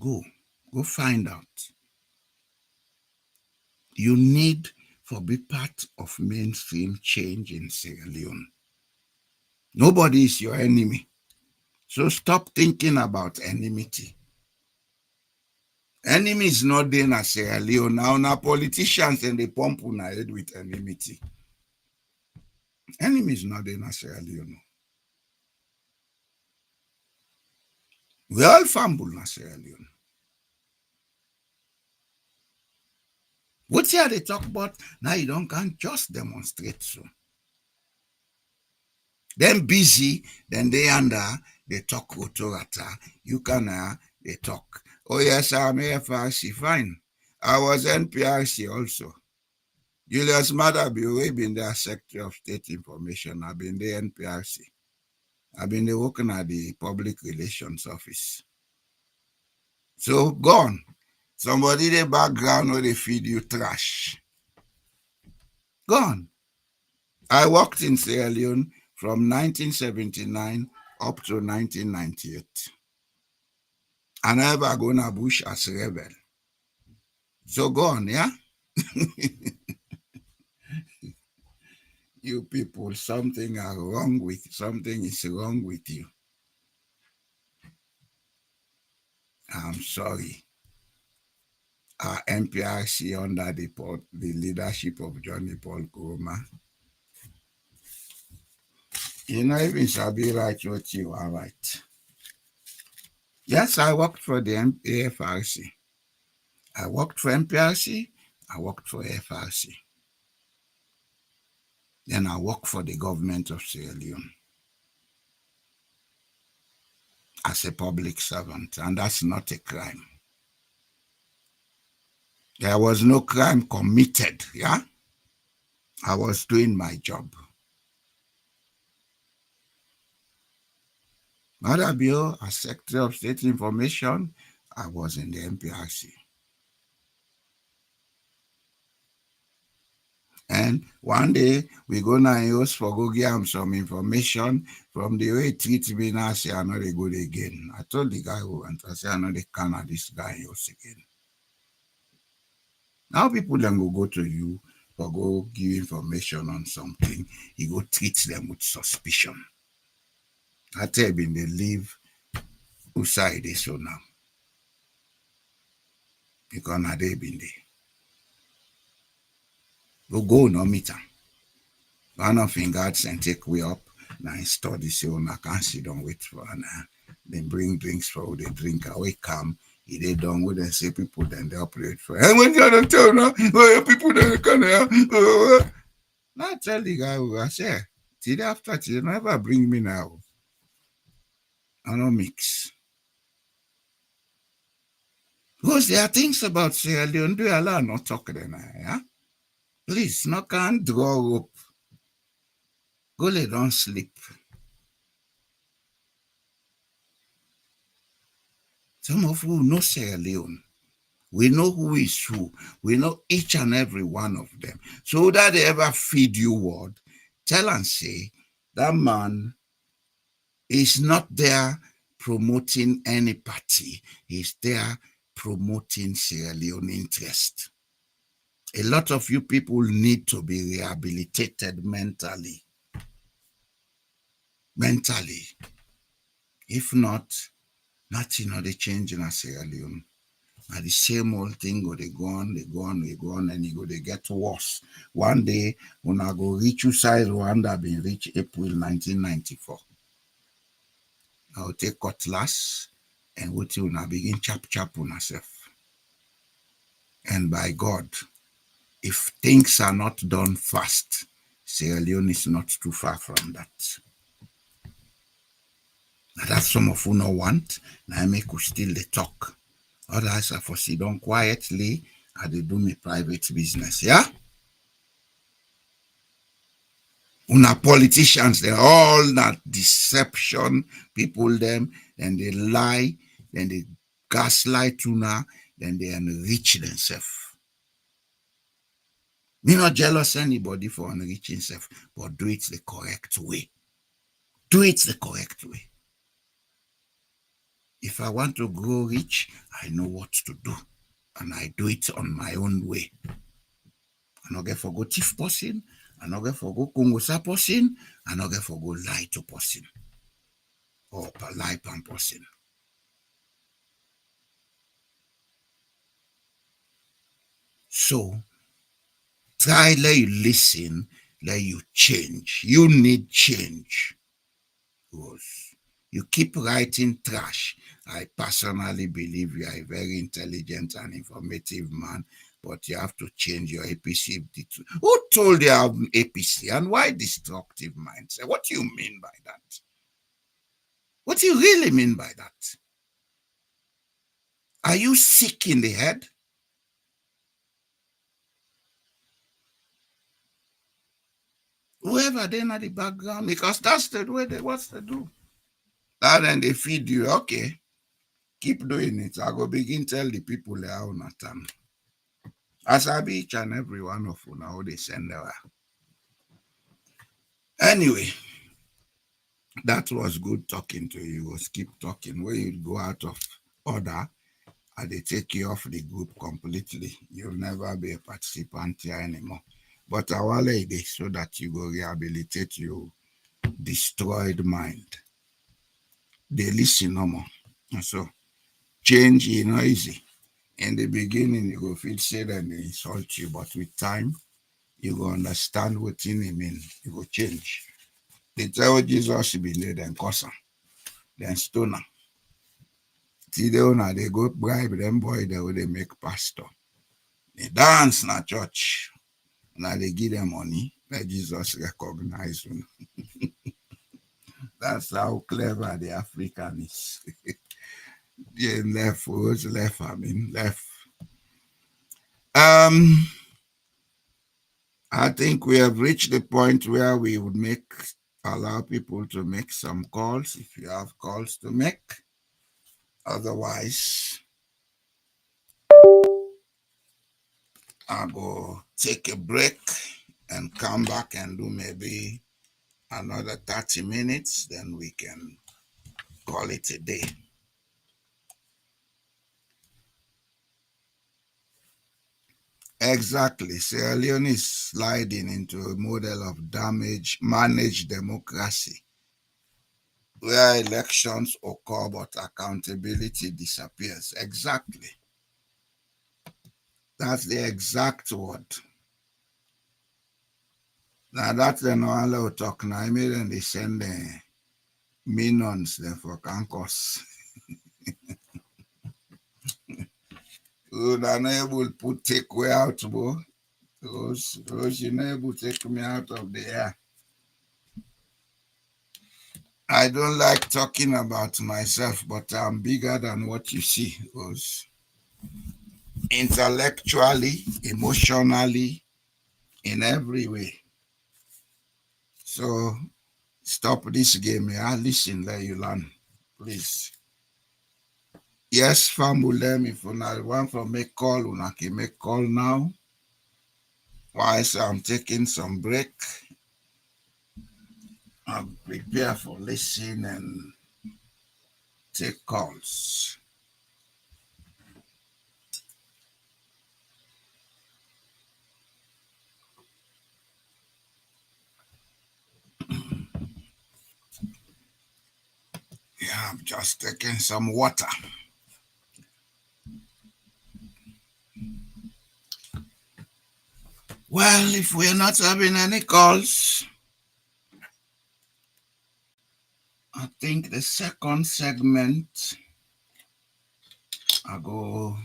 Go Go find out. You need to be part of mainstream change in Sierra Leone. Nobody is your enemy. So stop thinking about enmity. Enemy is not there in Sierra Leone. Now politicians and they pump on head with enmity. Enemy is not there in Sierra Leone. We all fumble in Sierra Leone. What here they talk about? Now you don't can't just demonstrate so. Them busy, then they under, they talk autorata. You can, they talk. Oh yes, I'm FRC, fine. I was NPRC also. Julius Maada Bio, we been there Secretary of State Information. I've been the NPRC. I've been there working at the Public Relations Office. So gone. Somebody in the background where they feed you trash. Gone. I worked in Sierra Leone from 1979 up to 1998. And I ever go to bush as a rebel. So gone, yeah? You people, something is wrong with you. I'm sorry. Our NPRC under the leadership of Johnny Paul Kuruma. You know, even Sabi right what you are right. Yes, I worked for the AFRC. I worked for NPRC. I worked for AFRC. Then I worked for the government of Sierra Leone as a public servant, and that's not a crime. There was no crime committed, yeah? I was doing my job. Maada Bio, as Secretary of State Information, I was in the NPRC. And one day, we're going to use for go give him some information from the way he treats me now, say I'm not good again. I told the guy who went, I said, I'm not the kind of this guy use again. Now people then go to you or go give information on something, you go treat them with suspicion. I tell you, they live outside this so now. Because now they been there. Go no meter. One of in God's and take way up. Now install this so I can't sit down wait for then bring drinks for the drink away come. They done with and say people then they operate for. And when you don't tell now, people then come here. Now I tell the guy who I say, till after you never bring me now. I don't mix. Because there are things about Sierra Leone, do allow not talk then, yeah? Please, no can't draw up. Go lay don't sleep. Some of you know Sierra Leone. We know who is who. We know each and every one of them. So that they ever feed you word, tell and say, that man is not there promoting any party. He's there promoting Sierra Leone interest. A lot of you people need to be rehabilitated mentally. Mentally. If not, nothing will change in Sierra Leone. And the same old thing go they go on, and it go they get worse. One day, when I go reach you size Rwanda been reached April 1994. I'll take cutlass and what you now begin chap on yourself. And by God, if things are not done fast, Sierra Leone is not too far from that. Now that's some of you no want. Now I make you still the talk. Others are for sit down quietly and they do me private business, yeah? Una politicians, they're all that deception, people them, then they lie, then they gaslight una, then they enrich themselves. Me not jealous anybody for enriching self, but do it the correct way. Do it the correct way. If I want to grow rich, I know what to do. And I do it on my own way. I no get for go thief person, I no get for go kungusa person, I no get for go lie to person. Or lie pan person. So try let you listen, let you change. You need change. Because you keep writing trash. I personally believe you are a very intelligent and informative man, but you have to change your APC. Who told you have APC and why destructive mindset? What do you mean by that? What do you really mean by that? Are you sick in the head? Whoever they in the background, because that's the way they what they do. And then they feed you, okay, keep doing it. I go begin tell the people they are on a time. As I be each and every one of you now, they send there. Anyway, that was good talking to you. Was keep talking. When you go out of order and they take you off the group completely, you'll never be a participant here anymore. But our lady, so that you go rehabilitate your destroyed mind. They listen no more. And so change is not easy. In the beginning, you go feel say that they insult you, but with time, you go understand what it mean. You go change. They tell Jesus be there, then curse am, then stone am. See the owner, they go bribe them boy, they will they make pastor. They dance na church. Now they give them money. Let Jesus recognize them. That's how clever the African is. They left, who's left? I mean, left. I think we have reached the point where we would allow people to make some calls if you have calls to make. Otherwise, I'll go take a break and come back and do maybe another 30 minutes, then we can call it a day. Exactly. Sierra Leone is sliding into a model of managed democracy, where elections occur but accountability disappears. Exactly. That's the exact word. Now that's the no talk now. I made them they send the minions there for cancers. They're not able to take way out, bro. Those you're not able to take me out of the air. I don't like talking about myself, but I'm bigger than what you see. Because intellectually, emotionally, in every way. So stop this game here. Listen, let you learn, please. Yes, family, if you want to make call, you can make call now. Whilst I'm taking some break, I'll prepare for listen and take calls. Yeah, I'm just taking some water. Well, if we're not having any calls, I think the second segment, I'll go.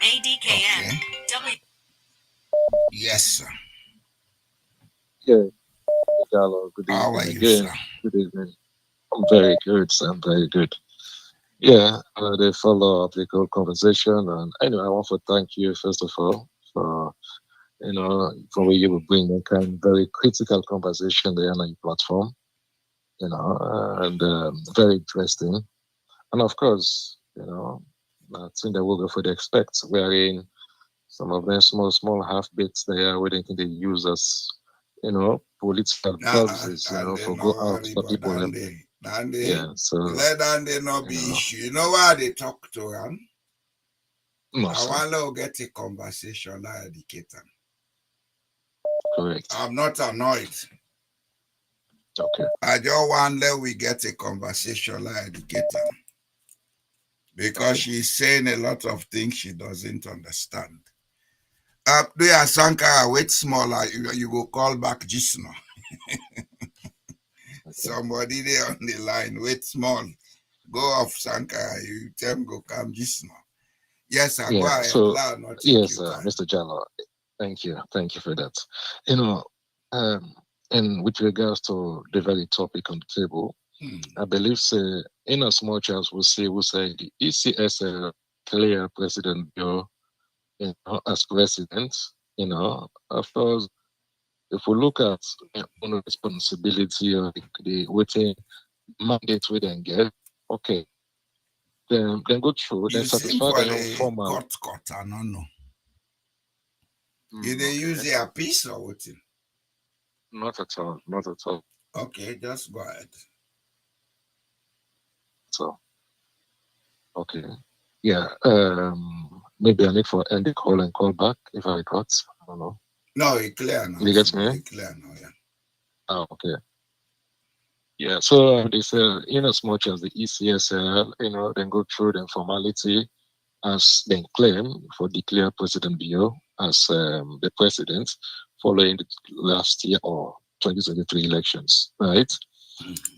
ADKN. Okay. Yes, sir. Yeah, Gallo, good How evening are you, again. sir? Good evening. I'm very good, sir. I'm very good. Yeah, they follow up the good conversation. And anyway, I want to thank you, first of all, for, for where you will bring that kind of very critical conversation there on your platform, and very interesting. And of course, I think that we'll go for the expects, wherein some of them small half bits there, where they think they use as, political purposes, for go out for people. And Yeah, so let they not be you know, issue. You know why they talk to them? no, I sir, want to get a conversation, I educate them. correct. I'm not annoyed. Okay. I just want that we get a conversation, I educate them. Because Okay. she's saying a lot of things she doesn't understand. There, Sankara, wait smaller. You go call back just now. Okay. Somebody there on the line, wait small. Go off, Sankara. You tell him go come just now. Yes, I go Yeah. ahead. So Allow not take yes, you time. Mr. Jallo, thank you for that. You know, and with regards to the very topic on the table, I believe, say, in as much as we say the ECSL clear President Bio, as president, of course, if we look at their own responsibility or the waiting mandate we then get, okay, then go through, then You seem satisfy for their own the formal. cut, I don't know. Did they use their piece or what? Not at all, not at all. Okay, just go ahead. So, okay. Yeah, maybe I need for end the call and call back if I got. I don't know. No, it's clear now. You get me? It's clear now, yeah. Oh, okay. Yeah, so they say, in as much as the ECSL, then go through the formality as then claim for declare President Bio as the president following the last year or 2023 elections, right?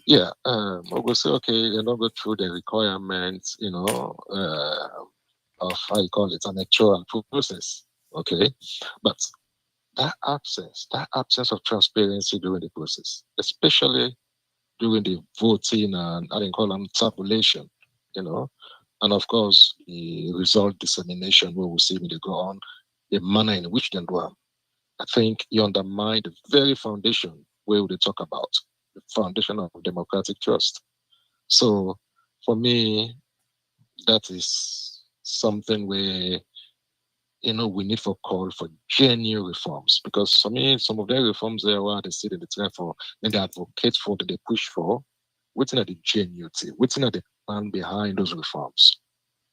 Yeah, I will say, okay, they don't go through the requirements, of how you call it, an electoral process, okay? But that absence of transparency during the process, especially during the voting and I didn't call them tabulation, and of course the result dissemination where we see when they go on, the manner in which they do them. I think you undermine the very foundation where they talk about the foundation of democratic trust. So for me, that is something where we need for call for genuine reforms because for me, some of the reforms there are they sit in the time for and they advocate for that they push for, waiting at the genuinity, waiting at the plan behind those reforms.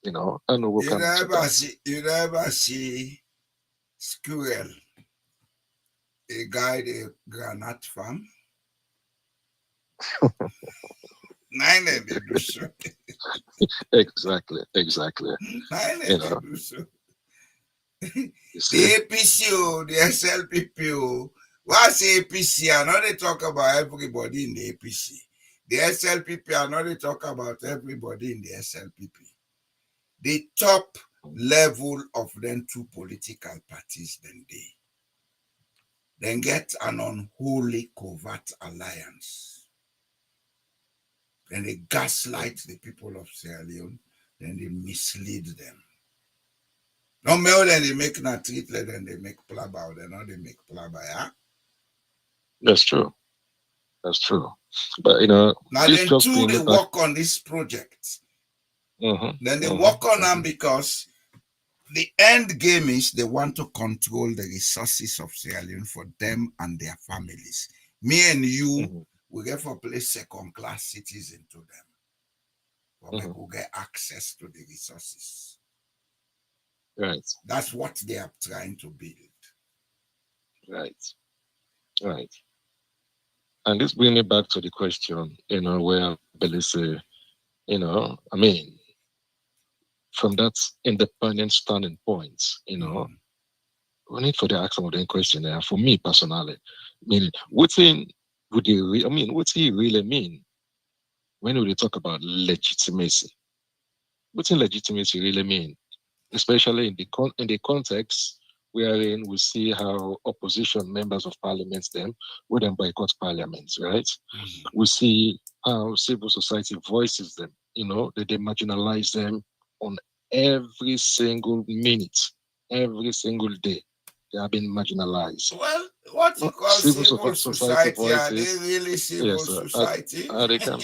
And we'll come to that. You never see squirrel, a guy the granite farm. Nine they do so. Exactly. Nine they do so. You The see? APC, the SLPP, what's APC? I know they talk about everybody in the APC. The SLPP, I know they talk about everybody in the SLPP. The top level of them two political parties then get an unholy covert alliance. Then they gaslight the people of Sierra Leone, then they mislead them. No more than they make na treatlet, then they make plaba, then they make plaba, yeah? That's true. But now this then just too bring they it back. work on this project. Then they Mm-hmm. work on them because the end game is they want to control the resources of Sierra Leone for them and their families. Me and you, we get for place second class citizen to them. But we will get access to the resources. Right. That's what they are trying to build. Right. And this brings me back to the question, where Billy say, I mean, from that independent standing point, we need for the ask some of the question there. For me personally, meaning what he really mean when we talk about legitimacy? What in legitimacy really mean? Especially in the context wherein we see how opposition members of parliament them would then boycott parliament, right? We see how civil society voices them, that they marginalize them on every single minute, every single day. They have been marginalized. Well, what you call civil society, are they really civil society? They can,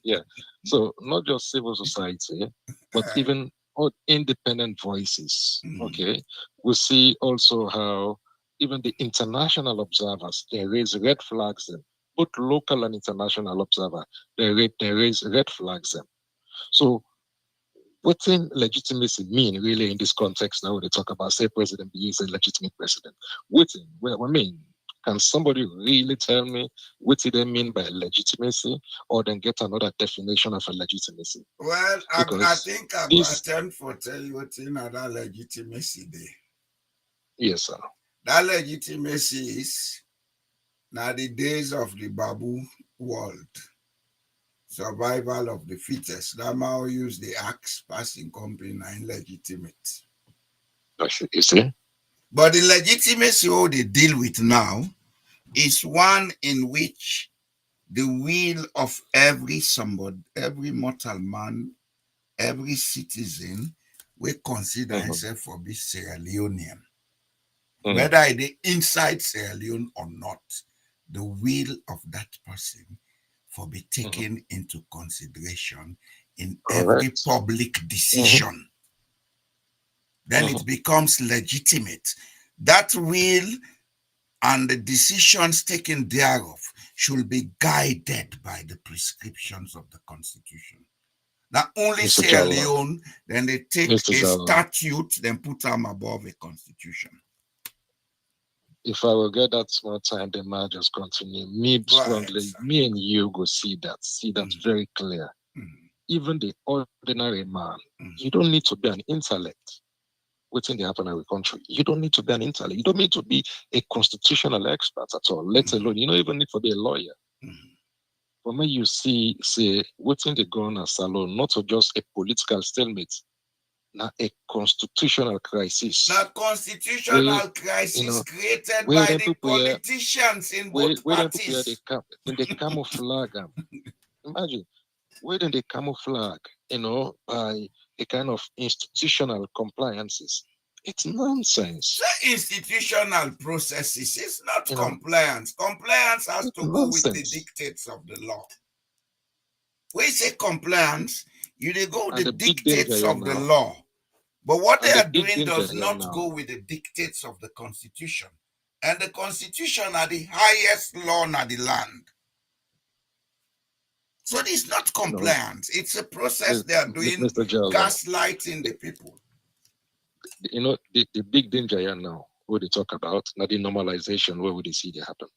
yeah. So not just civil society, but even all independent voices. Okay, we see also how even the international observers they raise red flags both local and international observer, they raise red flags them. So what in legitimacy mean really in this context now when they talk about, say, President Bio is a legitimate president? Well, I mean, can somebody really tell me what do they mean by legitimacy, or then get another definition of a legitimacy? Well, I think I this, attempt for tell you what's in that legitimacy there. Yes, sir. That legitimacy is now the days of the Babu world. Survival of the fittest. That Mao use the axe passing company and illegitimate. You see? But the legitimacy all they deal with now is one in which the will of every mortal man, every citizen will consider himself for be Sierra Leonean. Whether it inside Sierra Leone or not, the will of that person for be taken into consideration in every public decision. Then it becomes legitimate. That will and the decisions taken thereof should be guided by the prescriptions of the Constitution. Now, only Sierra Leone, then they take a statute, then put them above a constitution. If I will get that small time, then I'll just continue. Me and you go see that very clear. Even the ordinary man, you don't need to be an intellect within the happen in our country. You don't need to be an intellect. You don't need to be a constitutional expert at all, let alone, you don't even need to be a lawyer. But when you say, within the governor salon, not just a political stalemate, now a constitutional crisis. That constitutional crisis created by the politicians in both parties. In the camouflage. Imagine, where did they camouflage, by a kind of institutional compliances? It's nonsense. The institutional processes, it's not compliance. Compliance has to go with the dictates of the law. When you say compliance, you go with the dictates of the law. But what they are doing does not go with the dictates of the Constitution. And the Constitution are the highest law in the land. So it's not compliance. It's a process they are doing, gaslighting the people. The big danger here now, what they talk about, now the normalization, where would they see it happen?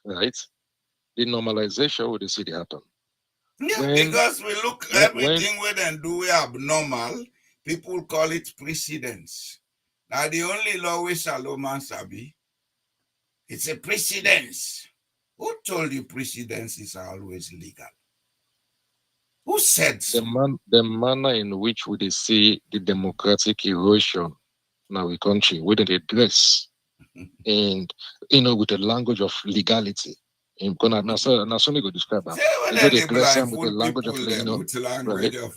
Right? The normalization, where they see it happen? Yeah, because we look everything we then do abnormal. People call it precedence. Now, the only law we Solomon Sabi, it's a precedence. Who told you precedence are always legal? Who said so? The manner in which we they see the democratic erosion in our country, where they dress, and with the language of legality. And that's only go describe that. They dress them with the language of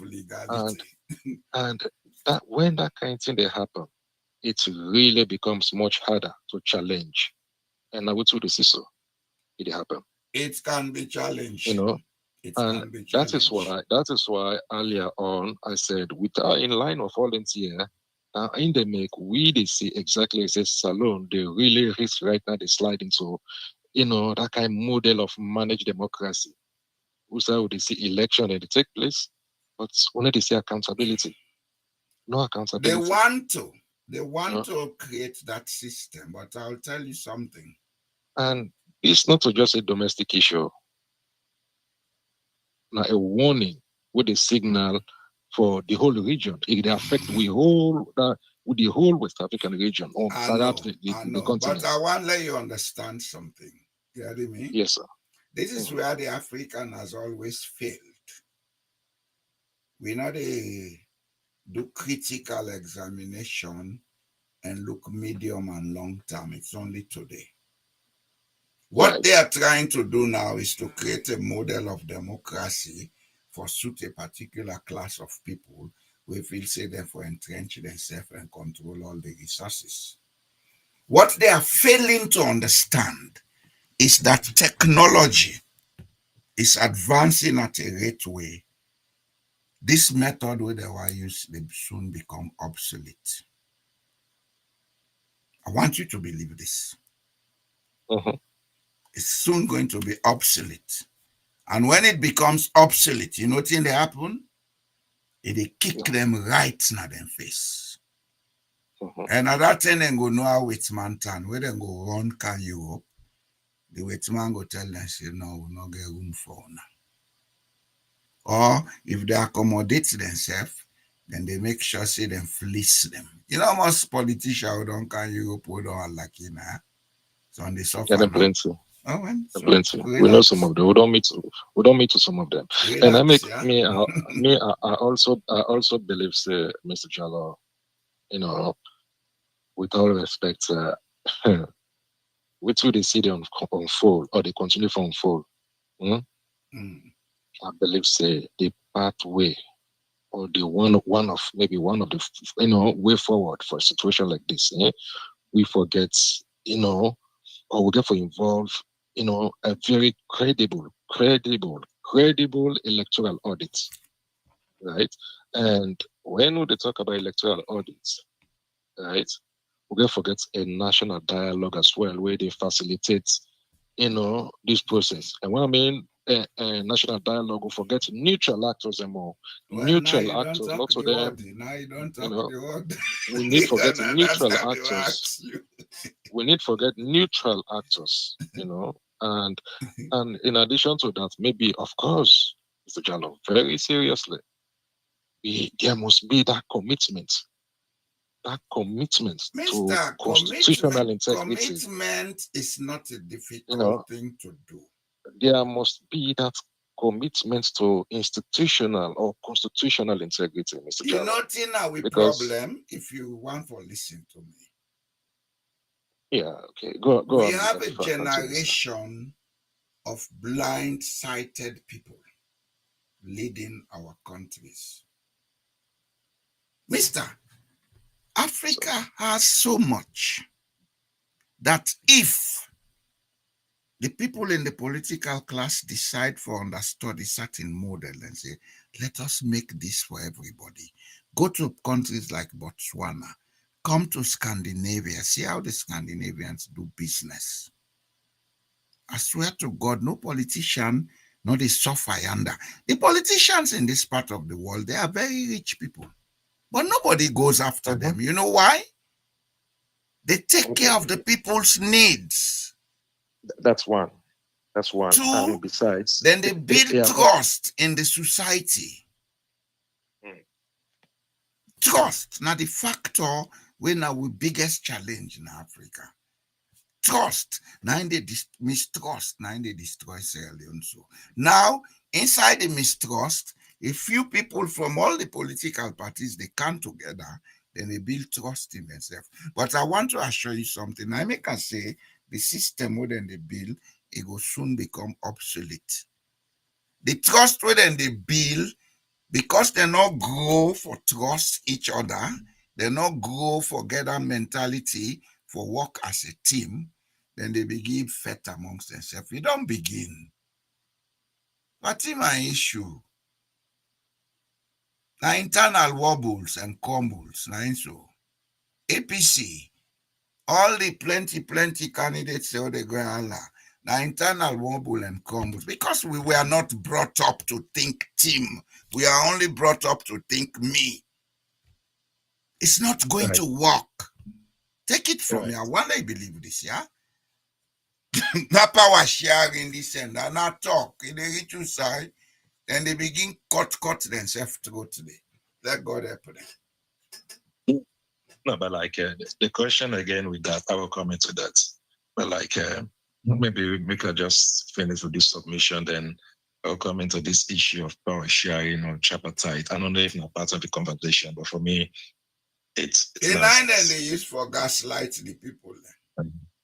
legality. And that when that kind of thing they happen, it really becomes much harder to challenge. And I would say this is so. It happen. It can be challenged. That is why earlier on I said in line of volunteer, in the make we they see exactly as a salon, they really risk right now they slide into that kind of model of managed democracy. Also they see election and they take place, but only they see accountability. No accountability. They want to create that system, but I'll tell you something. And it's not just a domestic issue. Now a warning with a signal for the whole region. It affects the whole West African region, or perhaps the continent. But I want to let you understand something. You hear me? Yes, sir. This is where the African has always failed. We not do critical examination and look medium and long term. It's only today. What they are trying to do now is to create a model of democracy for suit a particular class of people who feel say therefore entrench themselves and control all the resources. What they are failing to understand is that technology is advancing at a rate way. This method where they were used, they soon become obsolete. I want you to believe this. It's soon going to be obsolete. And when it becomes obsolete, you know what they happen? It kick them right in their face. And at that time, they go know how it's man turn. Where they go run can Europe, the wait man go tell them, say, no, we not get room for now. Or if they accommodate themselves, then they make sure say them fleece them. You know, most politicians who don't can Europe who don't like it now. So on the suffer. Yeah, they're plenty. Oh, well, so Plenty. relax. We know some of them. We don't meet. We don't meet to some of them. Relax, And I make yeah? I also believe, say, Mr. Jallo, you know, with all respect, which will they see them unfold or they continue to unfold. Hmm? I believe, say, the pathway or the one of the way forward for a situation like this. We forget, or we get for involve, a very credible electoral audit, right? And when we talk about electoral audits, right, we get forget a national dialogue as well, where they facilitate, this process. And what I mean, national dialogue, we forget neutral actors and more. Well, Neutral actors, lots of them. Now you don't talk know, the word. we need forget That's neutral how they actors. ask you. We need forget neutral actors, and in addition to that, maybe of course, Mr. Jallo, very seriously, there must be that commitment to Mr. constitutional integrity. Commitment is not a difficult thing to do. There must be that commitment to institutional or constitutional integrity, Mr. You Jallo. know, now we Because problem if you want to listen to me. yeah, okay, go We on. have a before I continue, sir. generation of blind-sighted people leading our countries. Mister, Africa has so much that if the people in the political class decide for understudy certain model and say, let us make this for everybody. Go to countries like Botswana, come to Scandinavia, see how the Scandinavians do business. I swear to God, no politician, no they suffer under. The politicians in this part of the world, they are very rich people. But nobody goes after them. You know why? They take care of the people's needs. That's one. Two, And besides, then they build trust in the society. Trust, now the factor when our biggest challenge in Africa. Trust, now they mistrust, now they destroy Sierra Leone. So now, inside the mistrust, a few people from all the political parties, they come together, then they build trust in themselves. But I want to assure you something. I make us say the system within they build, it will soon become obsolete. The trust within they build, because they not grow for trust each other, they not grow for gather mentality, for work as a team, then they begin fight amongst themselves. You don't begin. But in my issue, now internal wobbles and crumbles, now so APC, all the plenty candidates say they go Allah. Now internal wobble and crumbles because we were not brought up to think team. We are only brought up to think me. It's not going to work. Take it from me. I want to believe this, yeah? That power sharing this and not talk. In the ritual side, then they begin cut themselves to go today. Let God help them. No, but like the question again with that, I will come into that. But like maybe we could just finish with this submission, then I'll come into this issue of power sharing or tripartite. I don't know if not part of the conversation, but for me, it's nonsense. They use for gaslight the people.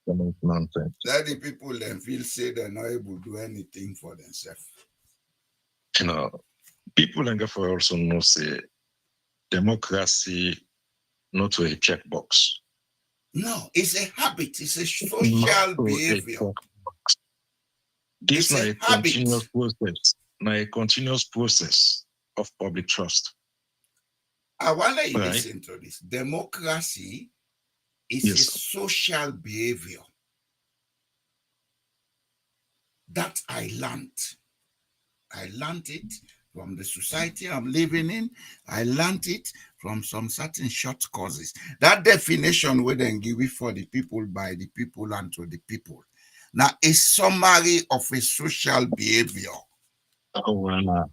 Nonsense. Let the people then feel say they're not able to do anything for themselves. People and for also know say democracy not to a checkbox. No, it's a habit. It's a social behavior. This is a continuous process. Now a continuous process of public trust. I want you to listen to this. Democracy is a social behavior. That I learned. I learned it from the society I'm living in. I learned it from some certain short courses. That definition we then give it for the people, by the people, and to the people. Now, a summary of a social behavior. Oh, well,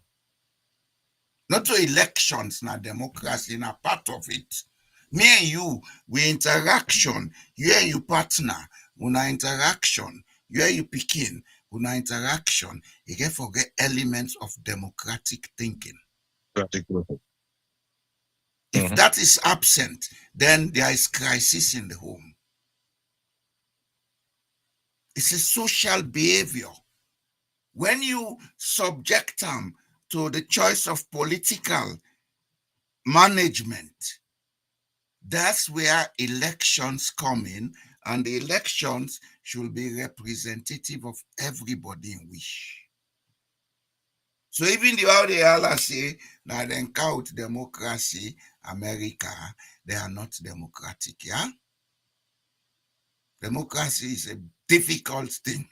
Not to elections, now democracy, now part of it. Me and you, we interaction. You and you partner, una interaction. You and you picking, una interaction. You can forget elements of democratic thinking. If that is absent, then there is crisis in the home. It's a social behavior. When you subject them to the choice of political management, that's where elections come in, and the elections should be representative of everybody in wish. So even the how they all say now they count democracy, America, they are not democratic, yeah? Democracy is a difficult thing.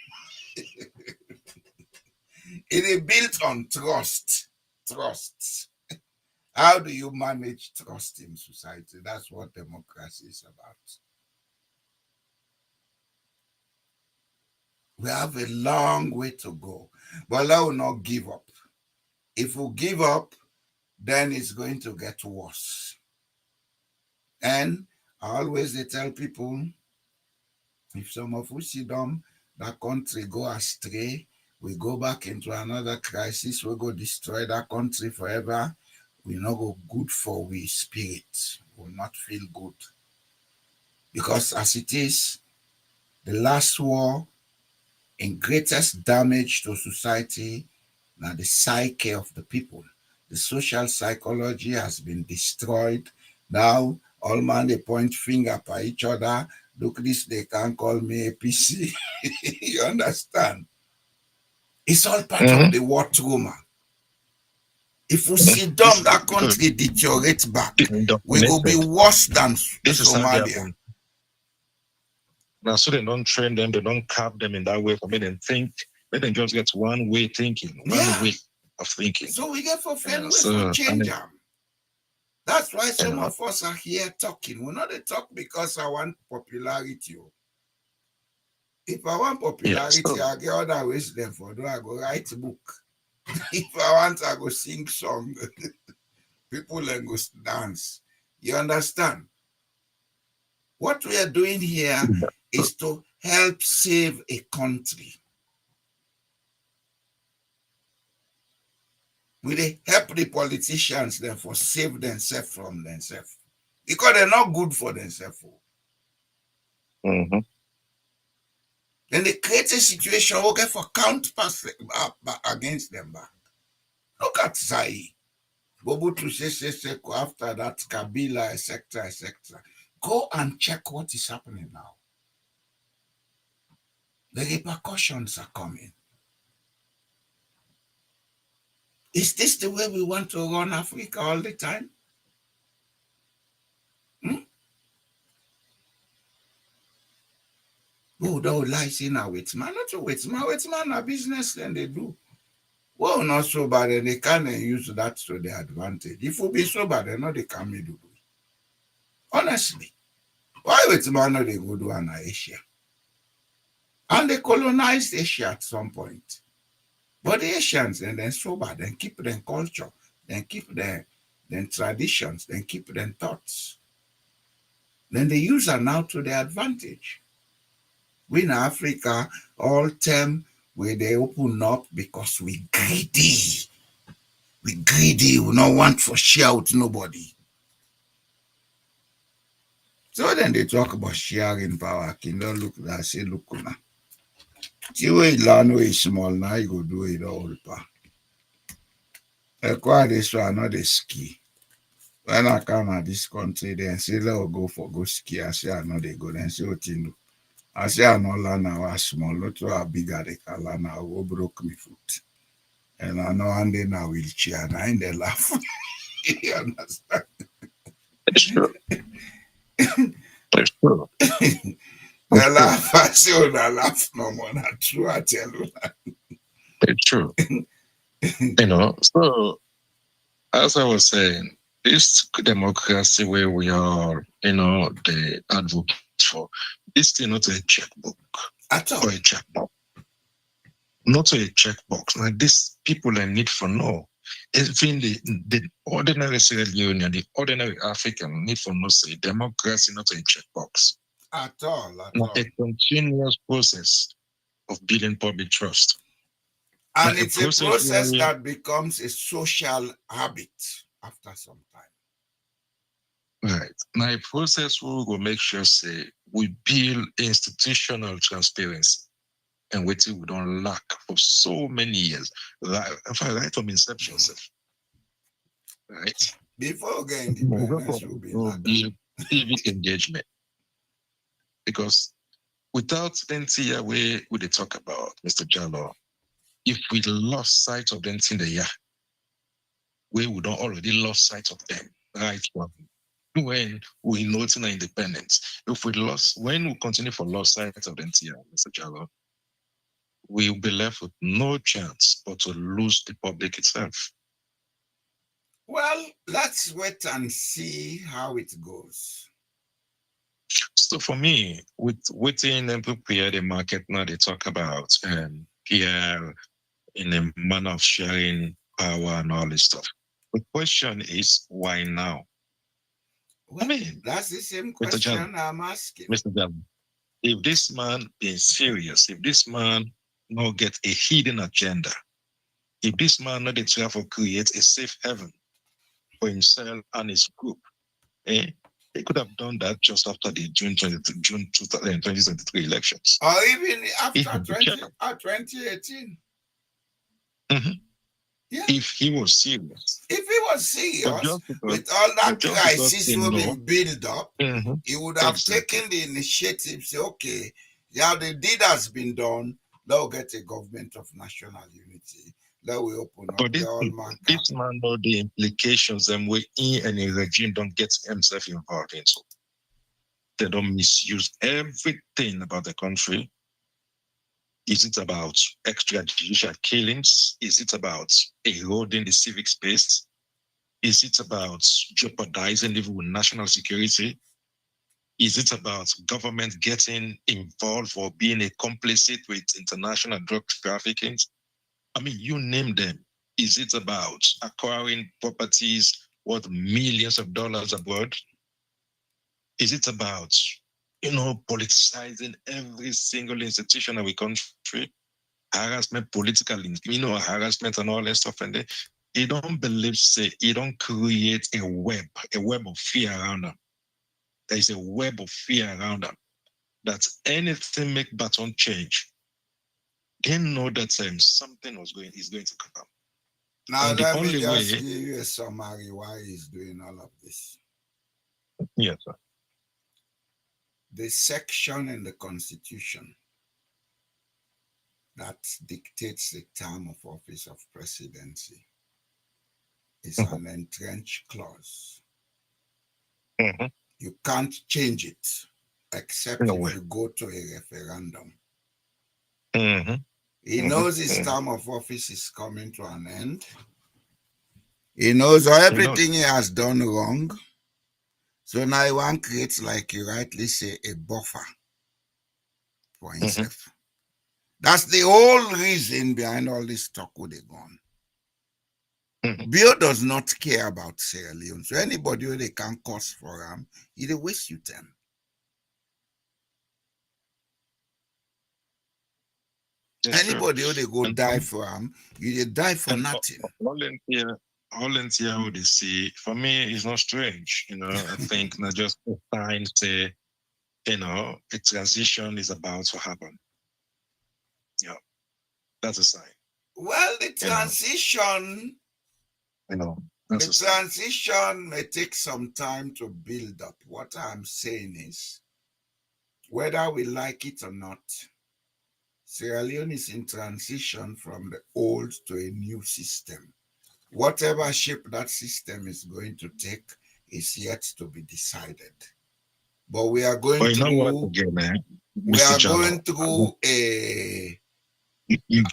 It is built on trust. Trust. How do you manage trust in society? That's what democracy is about. We have a long way to go, but let us not give up. If we give up, then it's going to get worse. And I always they tell people, if some of us see them, that country go astray, we go back into another crisis, we go destroy that country forever, we not go good for we spirit, we will not feel good. Because as it is, the last war in greatest damage to society, now the psyche of the people. The social psychology has been destroyed. Now, all man, they point finger at each other. Look this, they can't call me a PC. You understand? It's all part of the war trauma. If we see them, that country deteriorate back, we will be worse than Somalia. Now, so they don't train them, they don't carve them in that way for me them think. Let them just get one way thinking, one way of thinking. So we get for fair way for change them. That's why some of us are here talking. We're not a talk because I want popularity. If I want popularity, I get other ways then for do I go write a book. If I want, I go sing song. People then go dance. You understand? What we are doing here is to help save a country. We help the politicians therefore save themselves from themselves. Because they're not good for themselves. Then they create a situation okay for counterpass against them back. Look at Zai. Bobutu say after that Kabila, etc., etc. Go and check what is happening now. The repercussions are coming. Is this the way we want to run Africa all the time? Oh, don't lie, see now with man, not to with man, a business then they do. Well, not so bad, and they can't use that to their advantage. If we be so bad, they know they can't do it. Honestly, why with man they go do an Asia? And they colonized Asia at some point. But the Asians, and then so bad, then keep their culture, then keep their traditions, then keep their thoughts. Then they use her now to their advantage. We in Africa, all time, where they open up because we greedy. We greedy, we don't want for share with nobody. So then they talk about sharing power. Can you look that say, look now. See where you learn where is small now, you go do it all. Acquire this one, not the ski. When I come at this country, then say, let's go ski. I say, I know they go, then say, what you know. I say, I know land now, I small, not how bigger they can land now, go broke me foot. And I know one day now wheelchair, and I ain't they laugh. You understand? It's true. It's true. I laugh, I say, oh, I laugh no more. Not true, I tell you. It's true. So as I was saying, this democracy where we are, the advocate for, this is not a checkbook At all. or a checkbox. Not a checkbox. Like these people I need for know. Even the ordinary Sierra Leonean, the ordinary African need for know say democracy not a checkbox. At all. Not a continuous process of building public trust. And it's a process that becomes a social habit after some time. Right. Now a process we will make sure say we build institutional transparency. And we don't lack for so many years. Right from inception, right? Before getting independence, will be civic engagement. Because without the way we talk about, Mr. Jallo, if we lost sight of them in the year, we would already lost sight of them, right? When we noting independence. When we continue for lost sight of them here, Mr. Jallo, we will be left with no chance but to lose the public itself. Well, let's wait and see how it goes. So for me, with waiting and prepare the market now, they talk about PR in a manner of sharing power and all this stuff. The question is, why now? Well, that's the same question I'm asking. Mr. Jan, if this man is serious, if this man not get a hidden agenda, if this man not try to create a safe haven for himself and his group, he could have done that just after the June 2023 elections. Or even after 2018. Mm-hmm. Yeah. If he was serious. If he was serious, with all that crisis will be built up, he would have taken the initiative, say, okay, yeah, the deed has been done, now get a government of national unity. Let we open up the all man. This man know the implications and way in any regime don't get himself involved in. So they don't misuse everything about the country. Is it about extrajudicial killings? Is it about eroding the civic space? Is it about jeopardizing even with national security? Is it about government getting involved or being a complicit with international drug trafficking? I mean, you name them. Is it about acquiring properties worth millions of dollars abroad? Is it about, politicizing every single institution of a country? Harassment, political, harassment and all that stuff. And they don't believe, you don't create a web of fear around them. There is a web of fear around them. That anything make button change, they know that something is going to come. Now, let me just give you a summary why he's doing all of this. Yes, sir. The section in the Constitution that dictates the term of office of presidency is an entrenched clause. You can't change it except if you go to a referendum. He knows his term of office is coming to an end. He knows everything he has done wrong. So now he wants to create, like you rightly say, a buffer for himself. That's the whole reason behind all this talk with the gun. Bio does not care about Sierra Leone. So anybody who they can cause for him, he waste you time. Anybody who they go die for him, you die for nothing. Volunteer who they see, for me, it's not strange. I think not just a sign say, a transition is about to happen. Yeah, that's a sign. Well, the transition, the transition may take some time to build up. What I'm saying is, whether we like it or not, Sierra Leone is in transition from the old to a new system. Whatever shape that system is going to take is yet to be decided. But we are going to... We Mr. are Jallo, going through a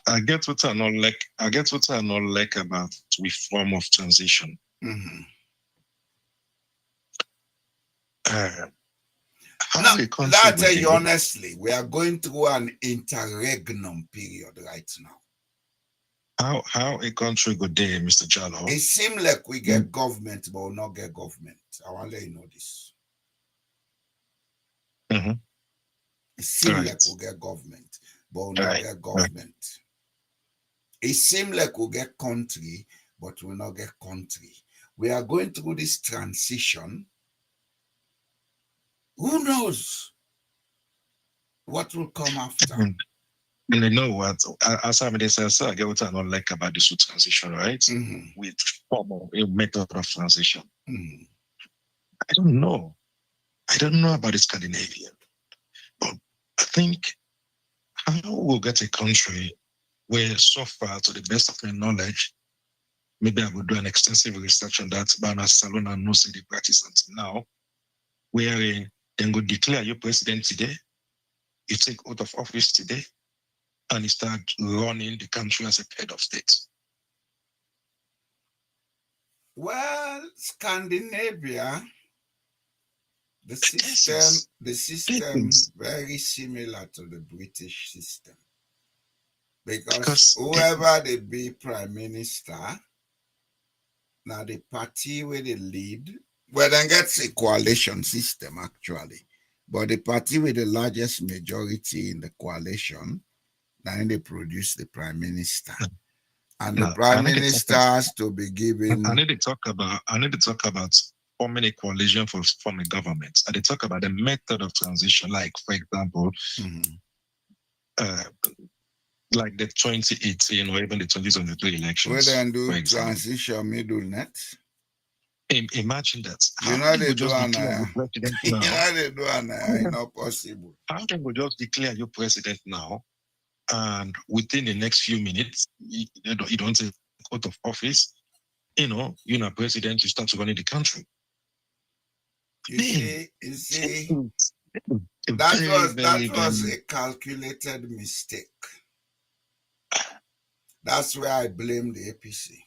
I get what I not like. I get what I not like about reform of transition. How now, a country I'll would tell you be- honestly, we are going through an interregnum period right now. how a country go there, Mr. Jallo? It seems like we get government, but we'll not get government. I want to let you know this. Mhm. It seems Right. like we'll get government, but we'll not Right. get government. It seems like we'll get country, but we'll not get country. We are going through this transition. Who knows what will come after? And you know what? As I said, I get what I don't like about this transition, right? With form of a method of transition. I don't know. I don't know about the Scandinavian, but I think how we'll get a country where so far, to the best of my knowledge, maybe I will do an extensive research on that, but as Salona no see the practice until now, where then go declare you president today, you take out of office today, and you start running the country as a head of state. Well, Scandinavia, the system very similar to the British system. Because whoever they be prime minister, now the party where they lead, well, then gets a coalition system actually. But the party with the largest majority in the coalition, then they produce the prime minister. And the prime minister has to be given. I need to talk about forming a coalition for forming a government. And they talk about the method of transition, like for example, like the 2018 or even the 2023 elections. We then do transition middle net. Imagine that. You know they do an you know they do an not possible. How can we just declare you president now, and within the next few minutes, you don't take out of office, you're not president, you start running the country. You see, that was a calculated mistake. That's where I blame the APC.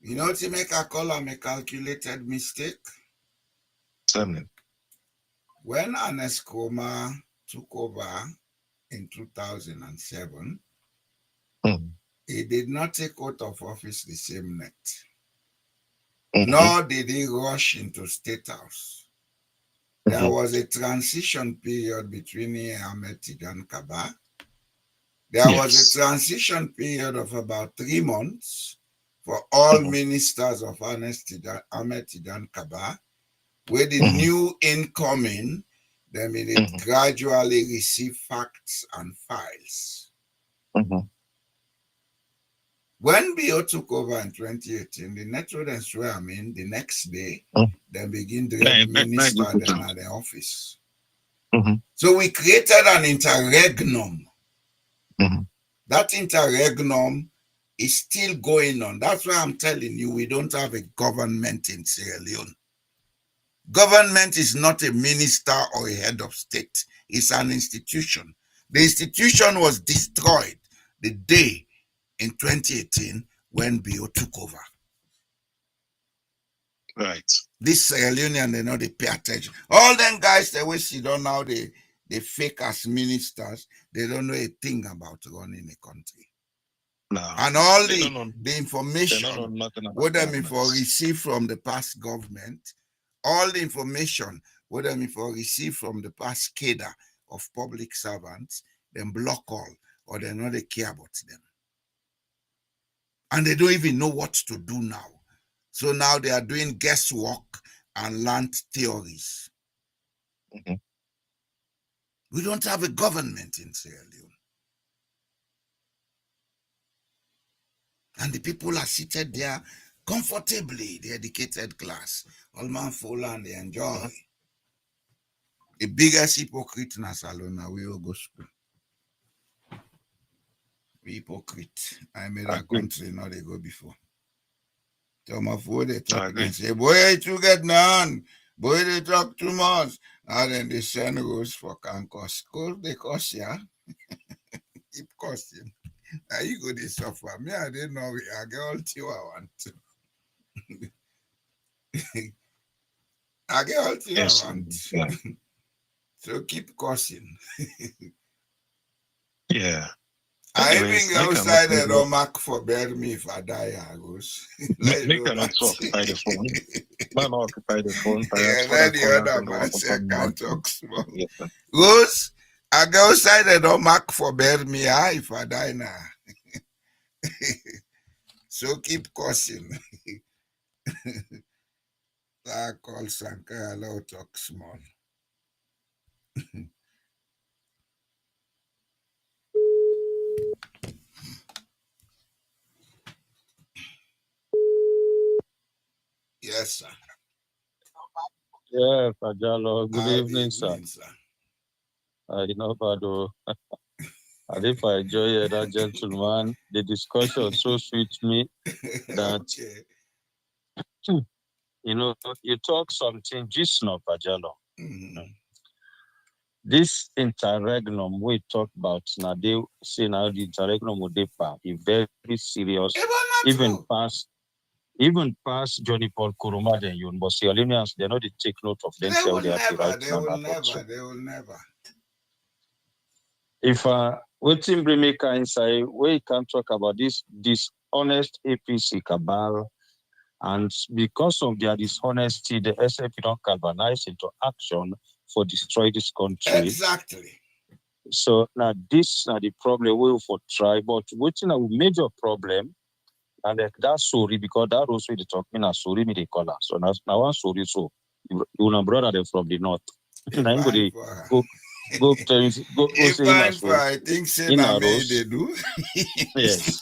You know what you make a call a calculated mistake? Certainly. When Ernest Koma took over in 2007, he did not take out of office the same net. Nor did he rush into State House. There was a transition period between Ahmed Tijan Cabal. There was a transition period of about 3 months for all ministers of Ahmed Tijan Cabal, where the new incoming, they made it gradually receive facts and files. When Bio took over in 2018, the network and swear, the next day, they begin to get minister them at the office. So we created an interregnum. That interregnum is still going on. That's why I'm telling you, we don't have a government in Sierra Leone. Government is not a minister or a head of state. It's an institution. The institution was destroyed the day in 2018 when Bio took over. Right. This Sierra Leonean, they know they pay attention. All them guys, they will sit down now, they fake as ministers. They don't know a thing about running a country. No, and all the information what them for receive from the past government, all the information what them for receive from the past cadre of public servants, them block all, or they know they care about them. And they don't even know what to do now. So now they are doing guesswork and land theories. We don't have a government in Sierra Leone. And the people are seated there comfortably, the educated class. All man full and they enjoy. The biggest hypocrite in Salona, we all go school. We hypocrite. I made a country, now they go before. Some of what they talk and say, boy, you get none. Boy, they talk too much. And then they send rules for Cancos. Go, they cost ya. Keep costing. Now you go, they suffer. Me, I didn't know. I get all you I want to. I get all you Yes. I want. Yeah. So keep cursing. Yeah. I Anyways, even go outside and don't mark for bury me if I die. I goes. Make them not occupy the phone. Man, occupy the phone. Yeah, Perhaps then for the other man say I can't talk small. Goes, I go outside and don't mark for bury me if I die now. So keep cursing. I call Sanka allow talk small. Yes, sir. Yeah, Pajalo. Good Good evening, sir. sir. You know, Bado. And if I enjoy that gentleman, the discussion so sweet me that Okay. you know you talk something just not Pajalo. Mm-hmm. This interregnum we talk about now they say now the interregnum would is very serious, even past Johnny Paul Kuruma and you but Sierra they know they take note of They themselves, they have the right they will never. If waiting bring me inside, we can talk about this dishonest APC cabal, and because of their dishonesty, the SLP don't galvanize into action for destroy this country. Exactly. So now this the problem we for try, but waiting a major problem, and that's sorry because that also the talk me sorry me they call us. So now one sorry so you know brother they from the north. Go tell go say in I think say na me they do. Yes.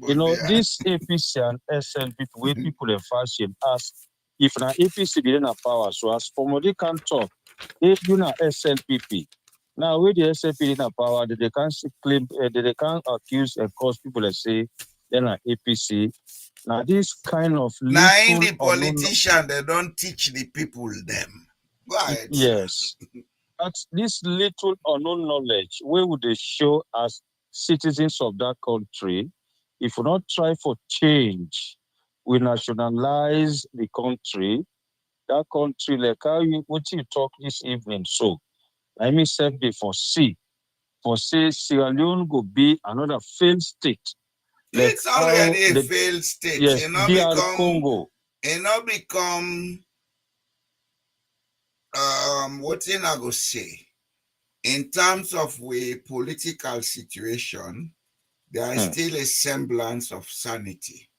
You know, this APC and SL people, where people are fashion ask if na APC be in a power, so as somebody can talk, if you na SLPP. Now, with the SLP in a power, they can't claim, they can't accuse and cause people that say they're an APC. Now, this kind of now in the politician, they don't teach the people them. Go ahead. Yes. But this little unknown knowledge, where would they show as citizens of that country, if we not try for change, we nationalize the country, that country, like how you what you talk this evening. So I mean self for say Sierra Leone go be another failed state. Like it's already a failed state. Yes, DR Congo. It not become what thing I go say. In terms of a political situation, there is still a semblance of sanity.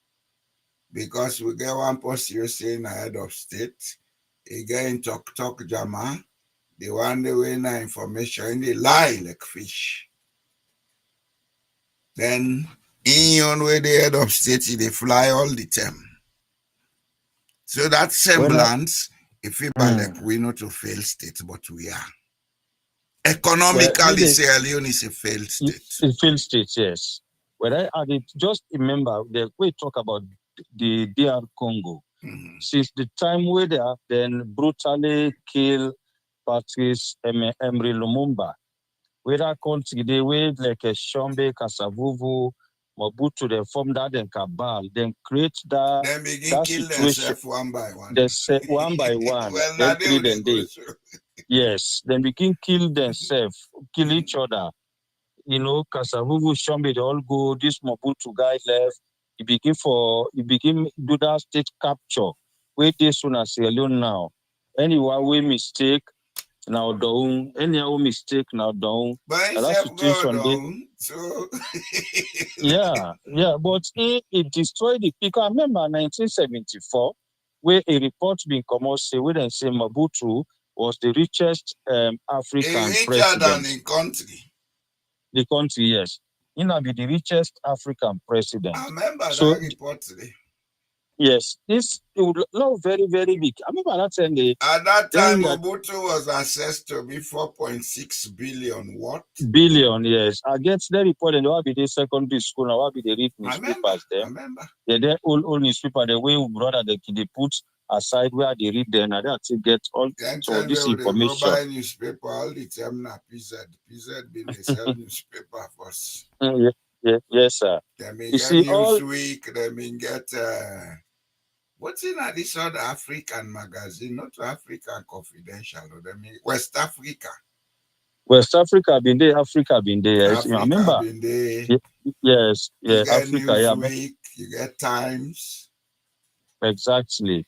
Because we get one person saying ahead of state, again talk jama, the one the way na information, they lie like fish. Then in your way the head of state, they fly all the time. So that semblance, if we like we not a failed state, but we are. Economically, Sierra Leone is a failed state. A failed state, yes. When I added, just remember that we talk about the DR Congo. Since the time where they have then brutally killed Patrice Emery Lumumba, where that country they wait like a Shombe, Kasavuvu, Mobutu, they form that and Cabal, then create that. Then begin kill themselves one by one. They say one by one. Well, then kill them day. Yes, then begin kill themselves, kill each other. You know, Kasavuvu, Shombe, they all go. This Mobutu guy left. He begin do that state capture. Wait this one as Sierra Leone now. Anyone we mistake now down. Any mistake now down. But that situation so yeah. But it destroyed the people. I remember 1974, where a report being come out say where they say Mobutu was the richest African president. Richer than the country. The country, yes. He now be the richest African president. I remember that report today. Yes, this not very, very big. I remember that time at that time Mobutu was assessed to be 4.6 billion what? Billion, yes. Against the report, and what be the secondary school, and what be the read newspapers there. I remember. They all newspaper, the way brother they put aside where they read them and they get all so this information. Go buy newspaper all the time now. PZ been a sell newspaper first. Yes, sir. They may get Newsweek, they may get what's in this other African magazine, not African Confidential, they mean West Africa. West Africa been there, Africa been there. Africa I remember. Been there. Yes, you get Africa, Newsweek, you get Times. Exactly.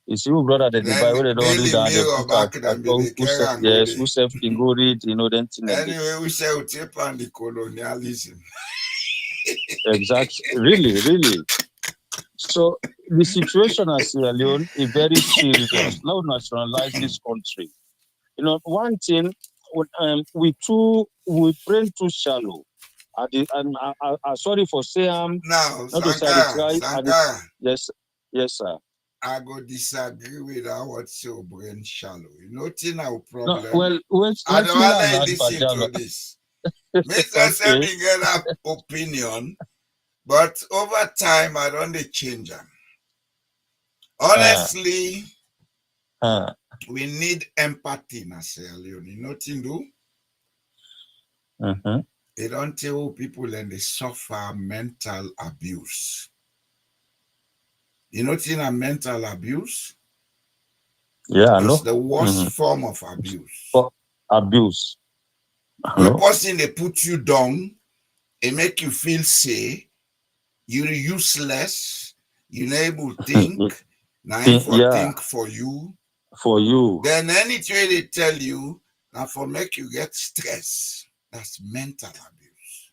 You see, brother, that they buy where they don't read that. Who self can go read, then anyway, we say we take on the colonialism. Exactly. Really. So the situation at Sierra Leone is very serious. Now nationalize this country. One thing, we brain too shallow. I'm sorry for saying now, Sankara. Yes, sir. I go disagree with what's your brain shallow. Thing our problem. No, I don't want to listen to this. Mr. Semi get that opinion, but over time I don't change them. Honestly, we need empathy in Sierra Leone. Nothing do. They don't tell people and they suffer mental abuse. Thing a mental abuse? Yeah, it's the worst form of abuse. Abuse. The person they put you down, it make you feel say you're useless, you're not able to think, think for you. For you. Then anything they tell you, now for make you get stress. That's mental abuse.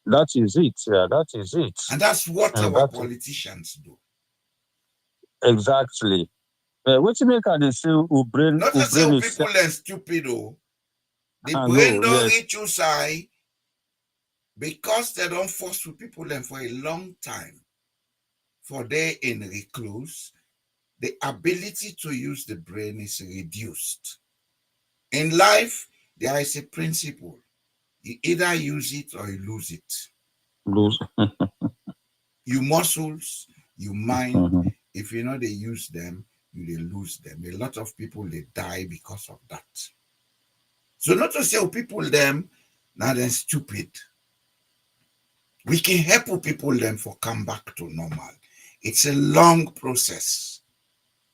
That is it. Yeah, that is it. And that's what our politicians do. Exactly. What you make they say who brain? Not to say people are stupid though. The brain don't reach you side because they don't force with people them for a long time. For they in recluse, the ability to use the brain is reduced. In life, there is a principle. You either use it or you lose it. Lose. You muscles, you mind. If they use them, you lose them. A lot of people they die because of that. So not to say people them now they're stupid. We can help people them for come back to normal. It's a long process.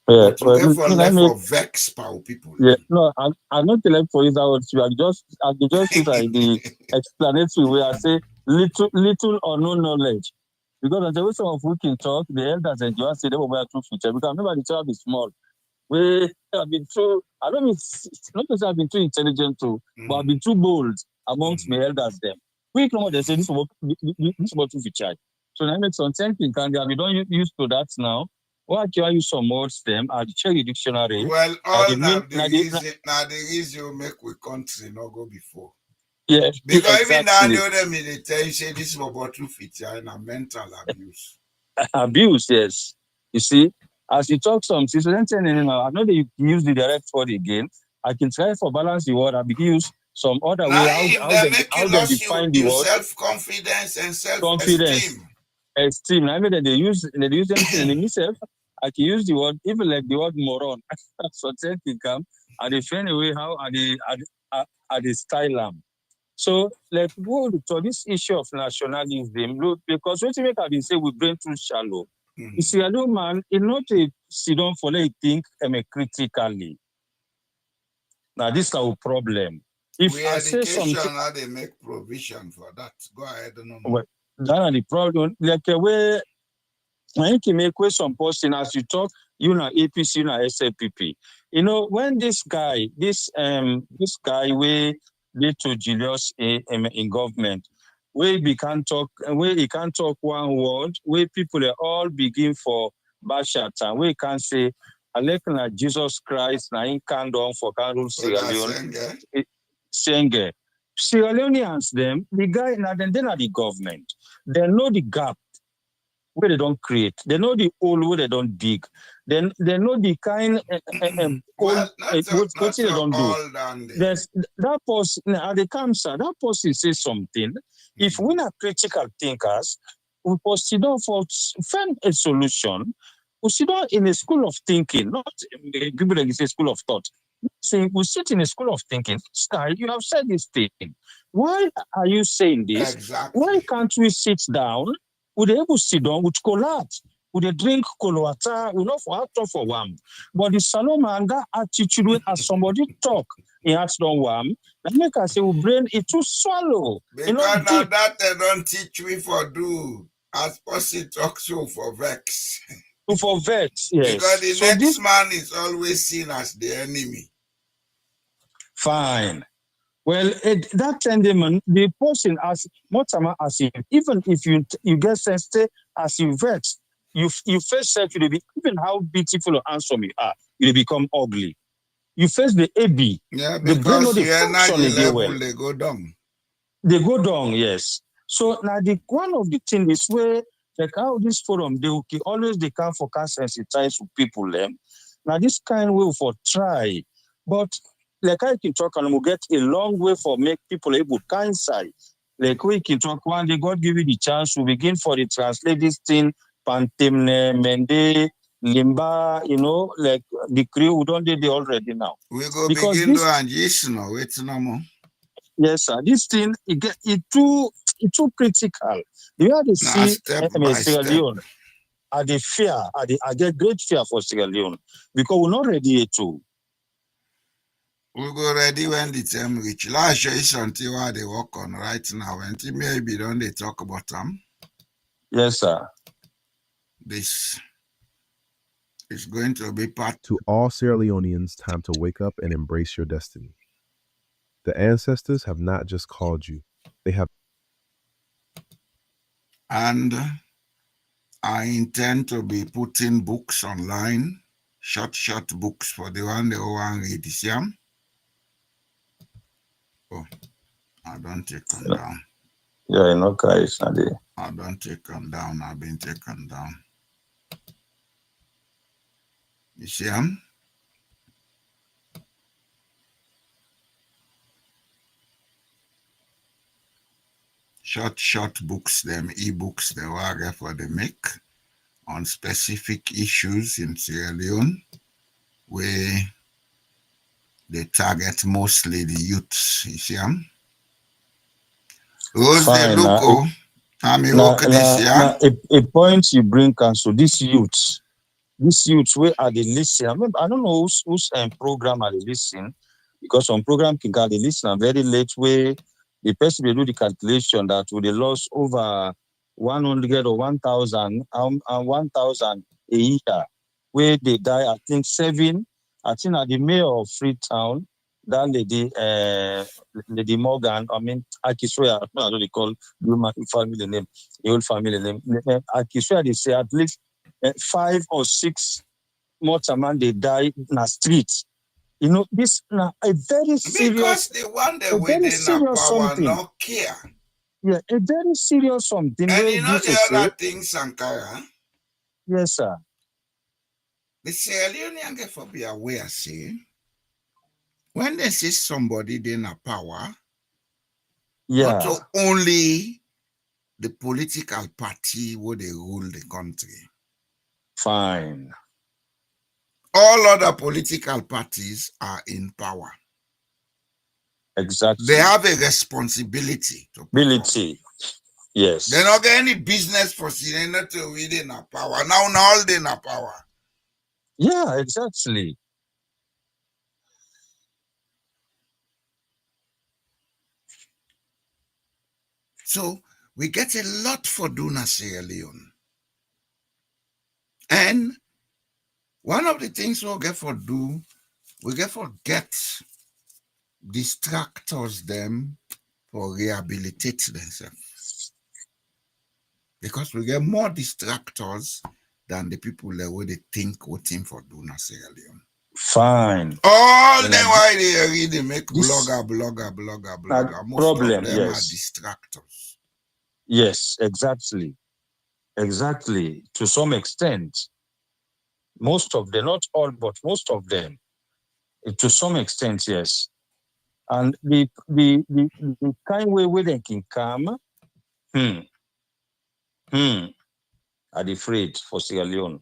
Yeah, for vex power people. Yeah, no, I'm not telling for you that what you are just use like the explanatory way I say little or no knowledge. Because the way some of we can talk, the elders and you say they were true future. Because remember the child is small. We have been too, I don't mean not to say I've been too intelligent too, but I've been too bold amongst my elders them. We know what they say this about true future. So that makes some sense in Canada. We don't used to that now. Why can I use some words them? I'll check the dictionary. Well, all the reason you make with country not go before. Yeah, because even now they tell you say this is about true future and a mental abuse. Abuse, yes. You see, as you talk some I know that you use the direct word again. I can try for balance the word. I can use some other way how they define the word. Self-confidence and self-esteem. Esteem. I mean that they use them in themselves. I can use the word even like the word moron. So take it come and they find a way how are they style them. So like go to this issue of nationalism, look, because what you make have been say we brain too shallow. You see, a little man, it's not a sit down for like think critically. Now this is our problem. If I say something, how they make provision for that. Go ahead, well, that's the problem. Like a way I can make some posting as you talk, APC, SLPP. When this guy we did to Julius in government, where he can't talk one word, where people are all begin for Bashata, where he can't say, I like Jesus Christ, na in condom for candle Sierra Leone. Senge. Sierra Leoneans, them, the guy, then are the government. They know the gap where they don't create. They know the hole where they don't dig. Then they know the kind what they don't do. There's that person at the cancer, that person says something. If we're not critical thinkers, we proceed for find a solution. We sit down in a school of thinking, not people like say school of thought. Saying we sit in a school of thinking. Style, you have said this thing. Why are you saying this? Exactly. Why can't we sit down? Would able to sit down with collapse? Would they drink water? We not for out for one. But the Salomon, that attitude when as somebody talk, he has done one. That make us say we brain it to swallow. Because You know, now deep. that they don't teach me for do, as person talk so for vex. For vex, yes. Because the So next this man is always seen as the enemy. fine. Well, that sentiment, the person as much as even if you get sense, as you vex, you face self, you be even how beautiful or handsome you are, you become ugly. You face the AB, Yeah, the brain because of the the function energy again level well. they go down. They go down, yes. So now the one of the things is where like how this forum they always they can focus sensitize to people them. Now this kind way for try, but like I can talk and we'll get a long way for make people able to inside. Like we can talk one day, God give you the chance to begin for the translate this thing, Pantemne, Mende, Limba, like the crew who don't do they already now. We go Because begin this to and yes, no, wait no more. yes, sir. This thing it too critical. You have to see Step by Sierra step. Leone. I get great fear for Sierra Leone because we're not ready to. We go ready when the time reach. Last year is something what they work on right now. And maybe don't they talk about them? Yes, sir. This is going to be part. To all Sierra Leoneans, time to wake up and embrace your destiny. The ancestors have not just called you, they have. And I intend to be putting books online, short books for the one they want read this year. Oh, I don't take them down. Yeah, no guys, not there. I don't take them down. I've been taken down. You see them? Short books, them e-books, they were for the make on specific issues in Sierra Leone, where they target mostly the youths. You see them? Those they look a point you bring council, these youths where are they listening? I don't know who's program are they listening, because on program can they listen very late where the person will do the calculation that would they lost over 100 or 1,000 and 1,000 a year, where they die, I think at the mayor of Freetown, that Lady Morgan, Akiswea, I don't know they call the family name, the old family name. Akiswea, they say at least 5 or 6 more time they die in the street. This now a very serious. Because they want the A way very they na serious power, something. no care. Yeah, a very serious something. And Where you know this the other say, thing, Sankara? yes, sir. The Sierra Leonean get for be aware, say, when they see somebody they na power, Yeah, not only the political party where they rule the country. fine. All other political parties are in power. Exactly. They have a responsibility to ability. Yes. They don't get any business for Sierra to read in a power. Now all they na power. Yeah, exactly. So we get a lot for doing at Sierra Leone. And one of the things we get for get distractors them for rehabilitate themselves. Because we get more distractors than the people that where they think waiting for doing at Sierra Leone. Fine. All the while they really make blogger. Most problem, of them yes. are distractors. Yes, exactly. Exactly. To some extent. Most of them, not all, but most of them. To some extent, yes. And the kind way where they can come, I'm afraid for Sierra Leone.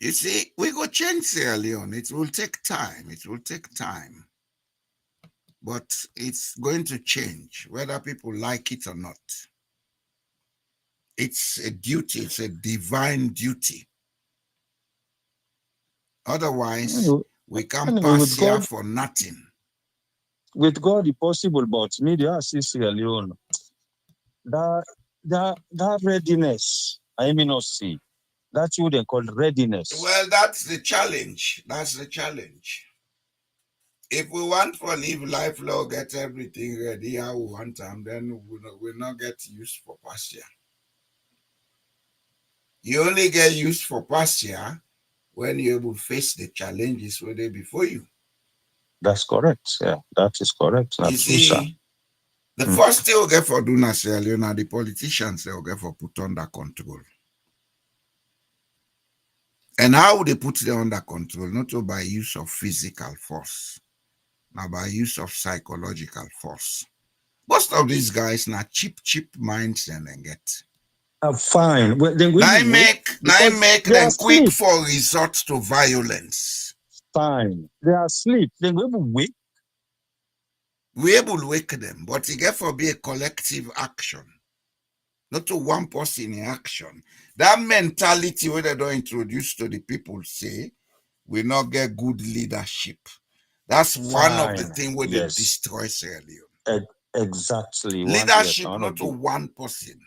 You see, we go change Sierra Leone. It will take time. It will take time. But it's going to change, whether people like it or not. It's a duty. It's a divine duty. Otherwise, we can't pass here for nothing. With God, it's possible, but media is Sierra Leone. That readiness, I may not see. That's what they call readiness. Well, that's the challenge. That's the challenge. If we want to live life law, get everything ready how we want them, then we'll not get used for past year. You only get used for past year when you will face the challenges where they before you. That's correct. Yeah, that is correct. You see, the first thing we get for doing as the politicians, they will get for put under control. And how would they put them under control? Not by use of physical force, but by use of psychological force. Most of these guys now cheap minds and then get. Fine. Well, then I make them quick for resort to violence. Fine. They are asleep. Then we will wake. We able to wake them, but it get for be a collective action. Not to one person in action. That mentality where they don't introduce to the people say, we not get good leadership. That's one of the things where they destroy Sierra Leone. Exactly. Leadership not to one person.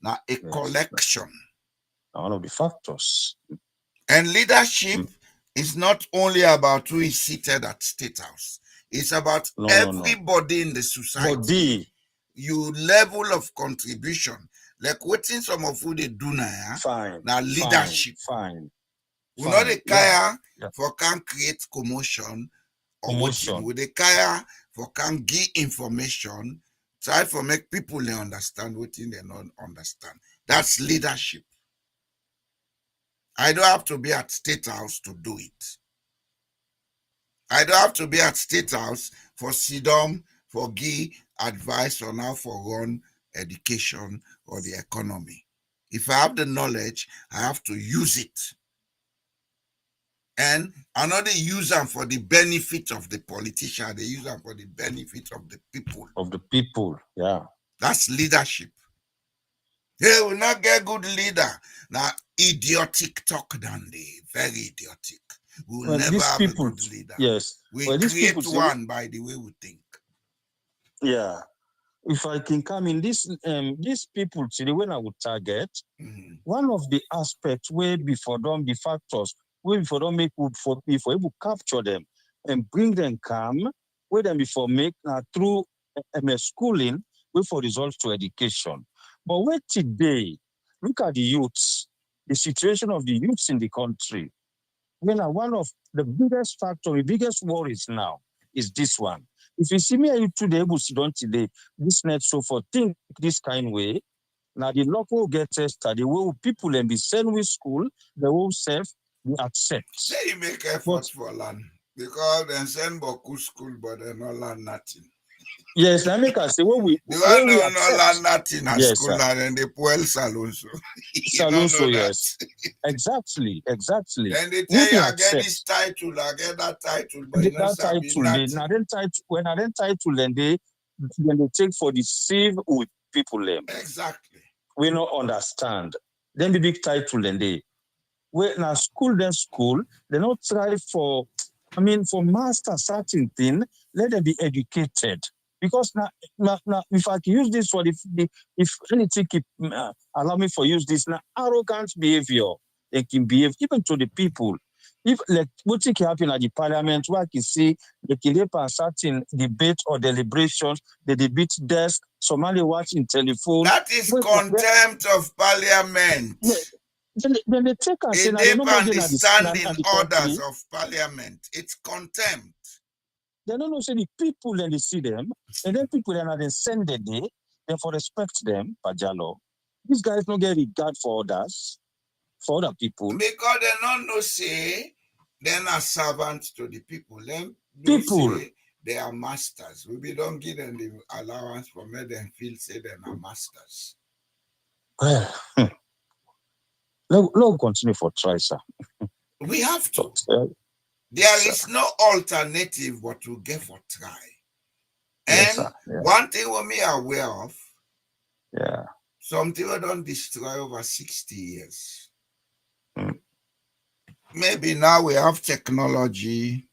Now a collection. One of the factors. And leadership is not only about who is seated at State House. It's about everybody in the society. You level of contribution. Like waiting some of who they do now. Fine. Now leadership. Fine. We know the kaya for can create commotion or waiting. With the kaya for can give information. Try for make people they understand what they don't understand. That's leadership. I don't have to be at State House to do it. I don't have to be at State House for SIDOM, for give advice on how for run education or the economy. If I have the knowledge, I have to use it. And another use them for the benefit of the politician, they use them for the benefit of the people. Yeah. That's leadership. They will not get good leader. Now, idiotic talk, than they very idiotic. We will never have a good leader. Yes. We create one by the way we think. Yeah. If I can come in, these people today, when I would target, one of the aspects where before them, the factors, where before them make good for before able to capture them and bring them calm, where them before make through schooling, wait for results to education. But wait today, look at the youths, the situation of the youths in the country. When one of the biggest factor, the biggest worries now is this one. If you see me and you today able to do today, this net so for think this kind of way, now the local get tested, the way people and be sent with school, the whole self we accept. Say you make efforts for land because they send Boku school, but they not learn nothing. Yes, I make us say what we don't learn nothing at school and they pull salon so. Salon yes. Exactly. And they tell you I get this title, I get that title, but that title, when I then title and they take for the save with people. Exactly. We don't understand. Then the big title and they now school, they don't try for master certain thing, let them be educated. Because now, if I can use this for if anything keep allow me for use this now, arrogant behavior they can behave even to the people. If like what can happen at the parliament, where I can see they can have a certain debate or deliberations, the debate desk, somebody watching telephone. That is contempt of parliament. Then they take and say, they don't understand orders of parliament. It's contempt. They don't know say the people and they see them, and then people and then send the day, then for respect them, Pajalo. These guys don't get regard for others, for other people. Because they don't know say they're not servants to the people. Them people say they are masters. We don't give them the allowance for make them feel say they're not masters. Well, let's continue for try, sir. We have to. But, There is no alternative but to get for try. yes, And sir. Yeah. one thing we are aware of, Yeah. something we don't destroy over 60 years. Mm. Maybe now we have technology,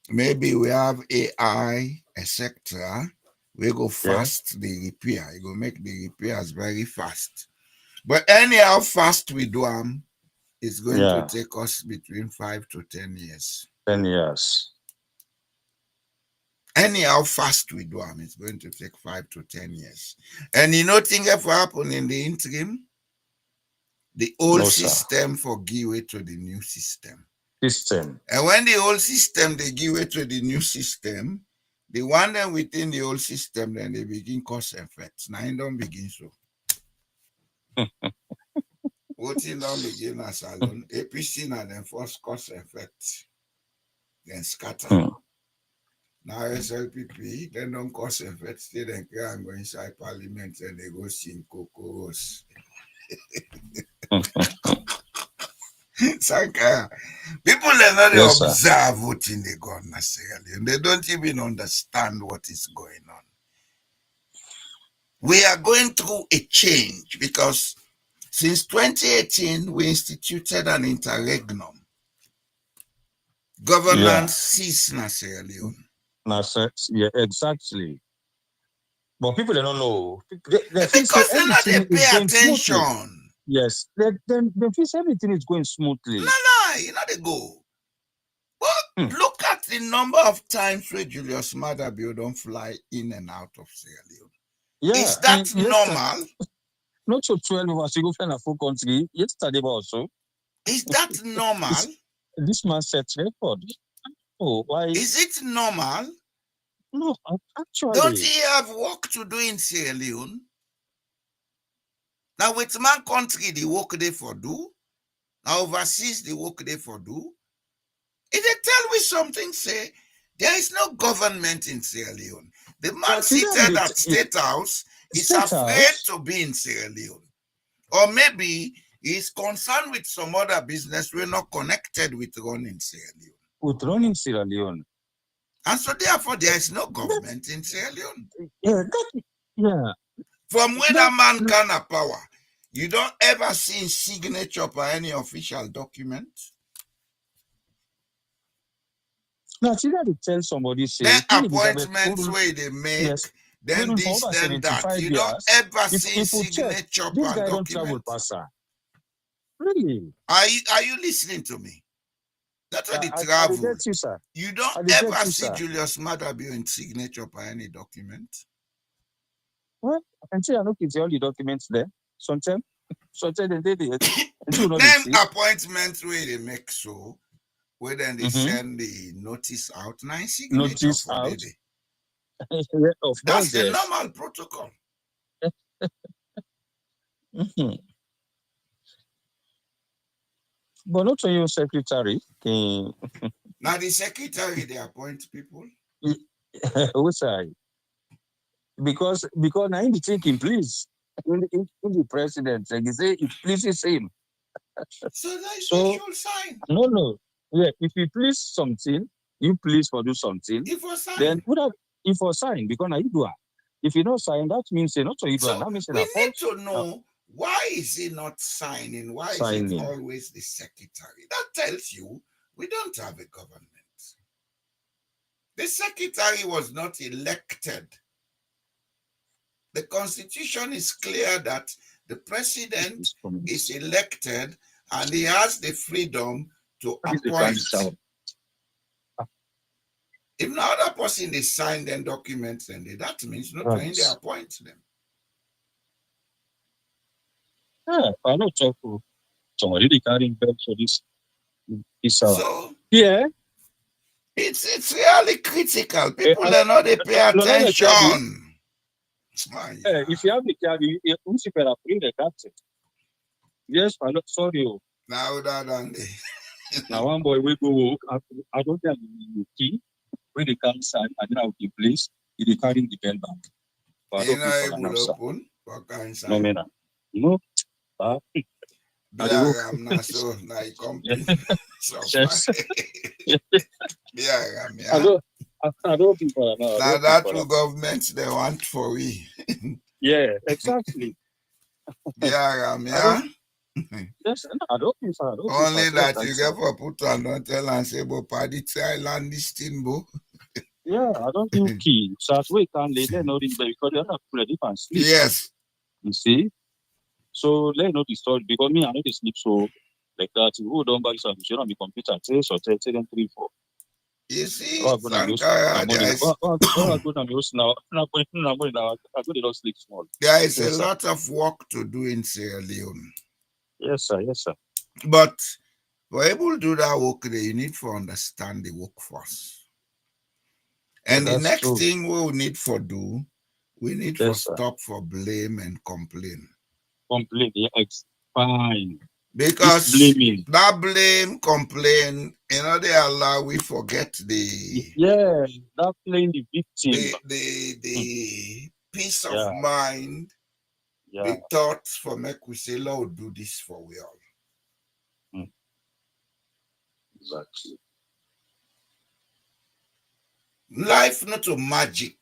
maybe we have AI, etc. We go fast the repair. You go make the repairs very fast. But anyhow fast we do them, it's going to take us between 5 to 10 years. 10 years. Anyhow fast we do them, it's going to take 5 to 10 years. And you know thing ever happen in the interim? The old system for give way to the new system. And when the old system they give way to the new system, the one then within the old system, then they begin cause effects. Now it don't begin so. What in don't begin as alone. APC now then first cause effects. Then scatter. Now SLPP, then don't cause effects. They then go inside parliament and they go sing cocos. People are not observe what in the God necessarily, and they don't even understand what is going on. We are going through a change because since 2018 we instituted an interregnum. Governance ceased in Sierra Leone. Yeah, exactly. But people they don't know. Because they're not they pay attention. Smoothly. Yes, they feel everything is going smoothly. No, you know they go. But look at the number of times where Julius Maada Bio don't fly in and out of Sierra Leone. Yeah, is that normal? Not so 12 hours you go find a full country. Yesterday also. Is that normal? This man sets record. Oh, why? Is it normal? No, actually. Don't he have work to do in Sierra Leone? Now with man country the work they for do. Now overseas the work they for do. If they tell me something, say there is no government in Sierra Leone. The man seated at State House is afraid to be in Sierra Leone. Or maybe he's concerned with some other business we're not connected with running Sierra Leone. With running Sierra Leone. And so therefore there is no government in Sierra Leone. Yeah. From where that man can have power, you don't ever see signature by any official document. Now, see that they tell somebody say then appointments where they make, then this, then that. You don't ever see signature this guy document. Don't travel passer. Really? Are you listening to me? That's what the travel. I you, sir. You don't ever see Julius Maada Bio in signature by any document. Well, I can say I know it's all the documents there. Sometimes they did it. Then appointments where they make so, where then they send the notice out. Nice signature notice for out. That's the normal protocol. But not to your secretary. Now the secretary they appoint people. What's I? Because now in the thinking, please, in the president, like you say, it pleases him. So that's the sign. No. Yeah, if you please something, you please for do something. If for sign. Then if for sign, because now you do it. If you don't sign, that means not so you do it. That means we need to know why is he not signing? Why is it always the secretary? That tells you we don't have a government. The secretary was not elected. The constitution is clear that the president is elected and he has the freedom to appoint. If no other person they sign them documents, then that means not when they appoint them. Yeah, I don't talk to somebody regarding bed for this. So yeah, it's really critical. People are not they pay attention. If you have the card, you can bring the captain. Yes, I don't sorry. Now that and now one boy will go walk. I don't have the key. When they come sign, I don't have the place. He carrying the bell back. But you know, it will open. No, man. No. Yeah, I'm not so like company. So Yes. yeah, I don't think for now. now that two governments they want for we. Yeah, exactly. Yeah, I don't. Yes, no, I don't think for. I don't think Only for that you get for put on don't tell and say, but party Thailand this thing, bo. Yeah, I don't think key. So as we can lay know this because they're not ready and sleep. Yes. You see? So let know the story because me, I know they sleep so like that. Who don't buy some shit on the computer? Say so 3, 4. You see, Oh, I'm gonna use Sankara, there is a lot of work to do in Sierra Leone. Yes, sir. Yes, sir. But for able to do that work, you need to understand the workforce. And the next thing we will need for do, we need to stop for blame and complain. Complain, yeah, fine. Because that blame, complain, they allow we forget that playing the victim. The peace of mind, the thoughts for make we say, Lord, do this for we all. Exactly. Life not a magic.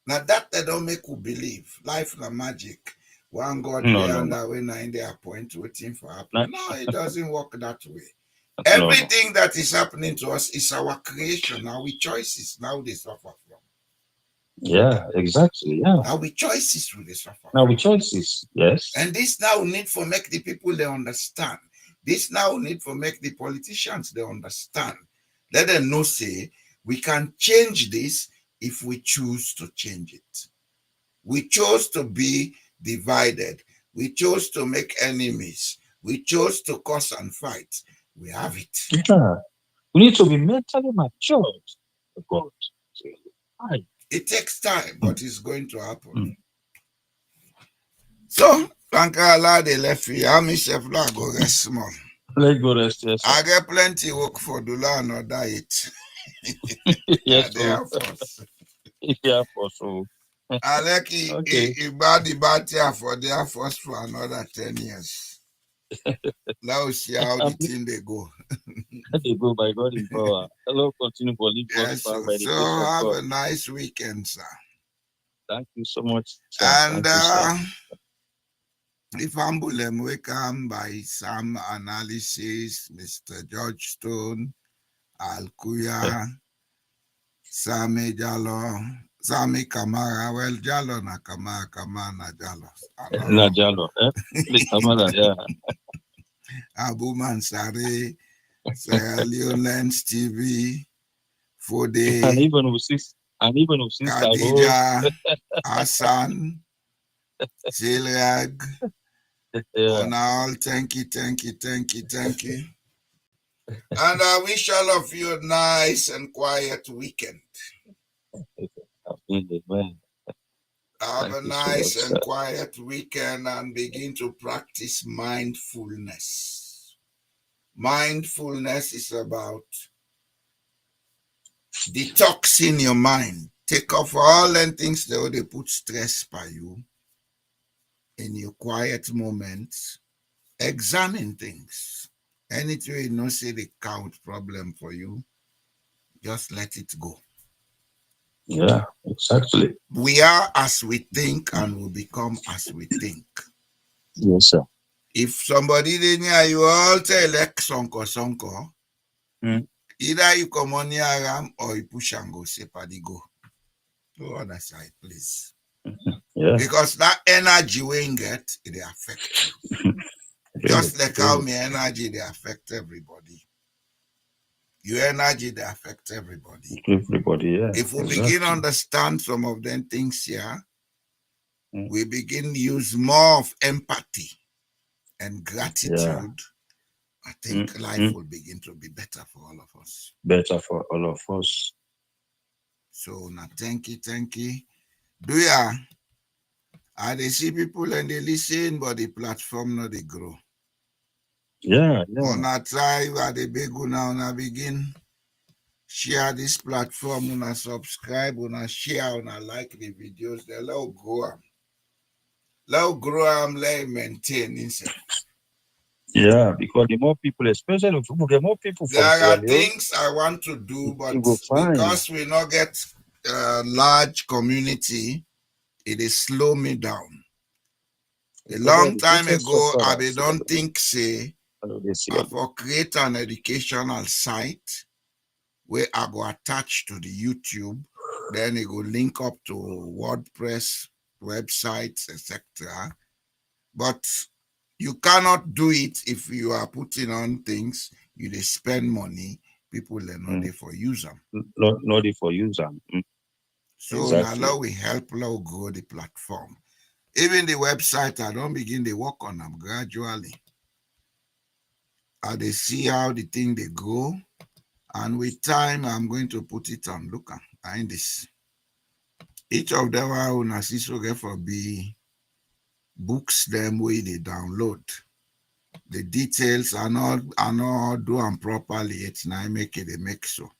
Now that they don't make you believe. Life not magic. One God and that way now in their point waiting for happen. No, it doesn't work that way. Everything that is happening to us is our creation, our choices. Now they suffer from. Yeah, exactly. Yeah. Our choices will they suffer. Now we choices, yes. And this now need for make the people they understand. This now need for make the politicians they understand. Let them know say we can change this if we choose to change it. We chose to be divided. We chose to make enemies. We chose to curse and fight. We have it. Yeah. We need to be mentally matured. God. It takes time, but it's going to happen. So, Pankala, they left you. I myself, I go rest small. Let's go rest, yes. I get plenty work for Dula and diet. Yes, Air Force. Air Force. So. I like it bad the battle for the Air Force for another 10 years. Now we see how the thing they go. They go by God in power. Hello, continue for lead yes, so have a nice weekend, sir. Thank you so much, sir. And if Ambulem welcome by some analysis, Mr. George Stone, Alkuya, Sami Jalo, Sami Kamara, well, Jalo na Kamara na Jalo. Na Jalo, The Kamara, yeah. Abu Mansari, Leone TV, Fode, and even with Khadija, Hassan, Ziliag, on all, thank you. And I wish all of you a nice and quiet weekend. Have a nice and quiet weekend and begin to practice mindfulness. Mindfulness is about detoxing your mind. Take off all them things that they put stress by you. In your quiet moments, examine things. Anything you know say they count problem for you, just let it go. Yeah, exactly. We are as we think and will become as we think. Yes, sir. If somebody didn't hear you all tell like sonko, either you come on near them or you push and go say paddy go. Go other side, please. Yeah. Because that energy we get, it affect you. Just like how my energy they affect everybody. Your energy they affect everybody. Everybody, yeah. If we begin to understand some of them things here, we begin to use more of empathy and gratitude. Yeah. I think life will begin to be better for all of us. Better for all of us. So now thank you. Do ya? They see people and they listen, but the platform not they grow. Yeah. On a try where they big now begin share this platform, una subscribe, una share, una like the videos, they let go. Let grow let maintain himself. Yeah, because the more people, especially the more people from There Sierra are Leone, things I want to do, but you go find. because we not get a large community, it is slow me down. A long time ago, I don't think say I for create an educational site where I go attach to the YouTube, then it go link up to WordPress websites, etc. But you cannot do it if you are putting on things, you they spend money, people are not there for use them. Not there for use them. So now we help now grow the platform. Even the website, I don't begin to work on them gradually. They see how the thing they go, and with time I'm going to put it on. Look at this. Each of them are on a get for be books them way they download. The details are not done properly. It's not make it a make so.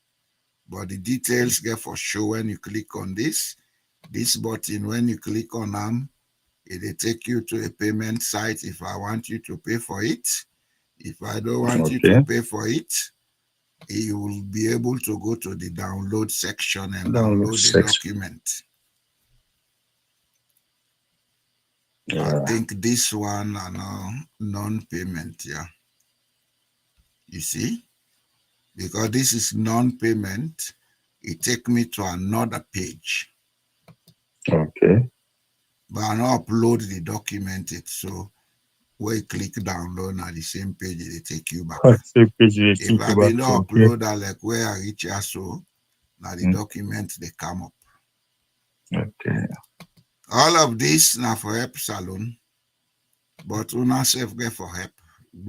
But the details get for sure when you click on this button. When you click on them, it take you to a payment site if I want you to pay for it. If I don't want you to pay for it, you will be able to go to the download section and download the document. I think this one are non-payment, yeah. You see? Because this is non-payment, it take me to another page. Okay. But I not upload the document it, so where you click download at the same page, they take you back. If I be not upload like where I reach so now the document they come up. Okay. All of this now for help salon, but una self get for help.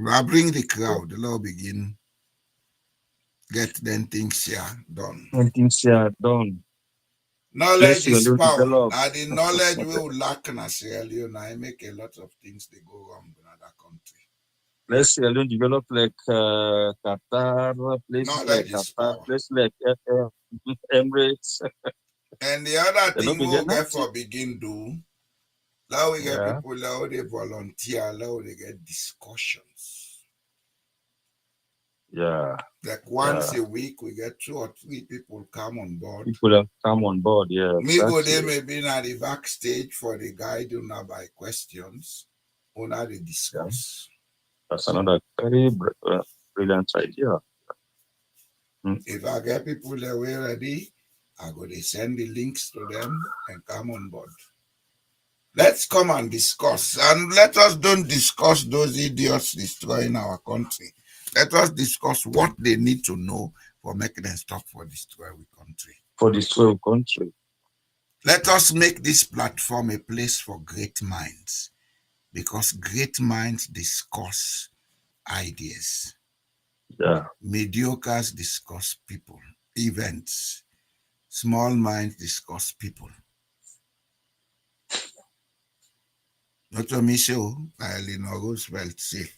I bring the crowd, the law begin get them things here done. Things here done. Knowledge is power. Now the knowledge we will lack in Sierra Leone, I make a lot of things they go wrong in other country. Let's Sierra Leone develop like Qatar, places like Qatar, places like Emirates. And the other thing we'll get for begin do, now we get people now they volunteer, now they get discussions. Yeah. Like once a week, we get 2 or 3 people come on board. People have come on board, yeah. Me go there maybe at the backstage for the guide una by questions, una they discuss. That's another very brilliant idea. If I get people that were ready, I go they send the links to them and come on board. Let's come and discuss, and let us don't discuss those idiots destroying our country. Let us discuss what they need to know for making them stop for destroy our country. For destroy our country. Let us make this platform a place for great minds, because great minds discuss ideas. Yeah. Mediocres discuss people, events. Small minds discuss people. Not to me so, Roosevelt say.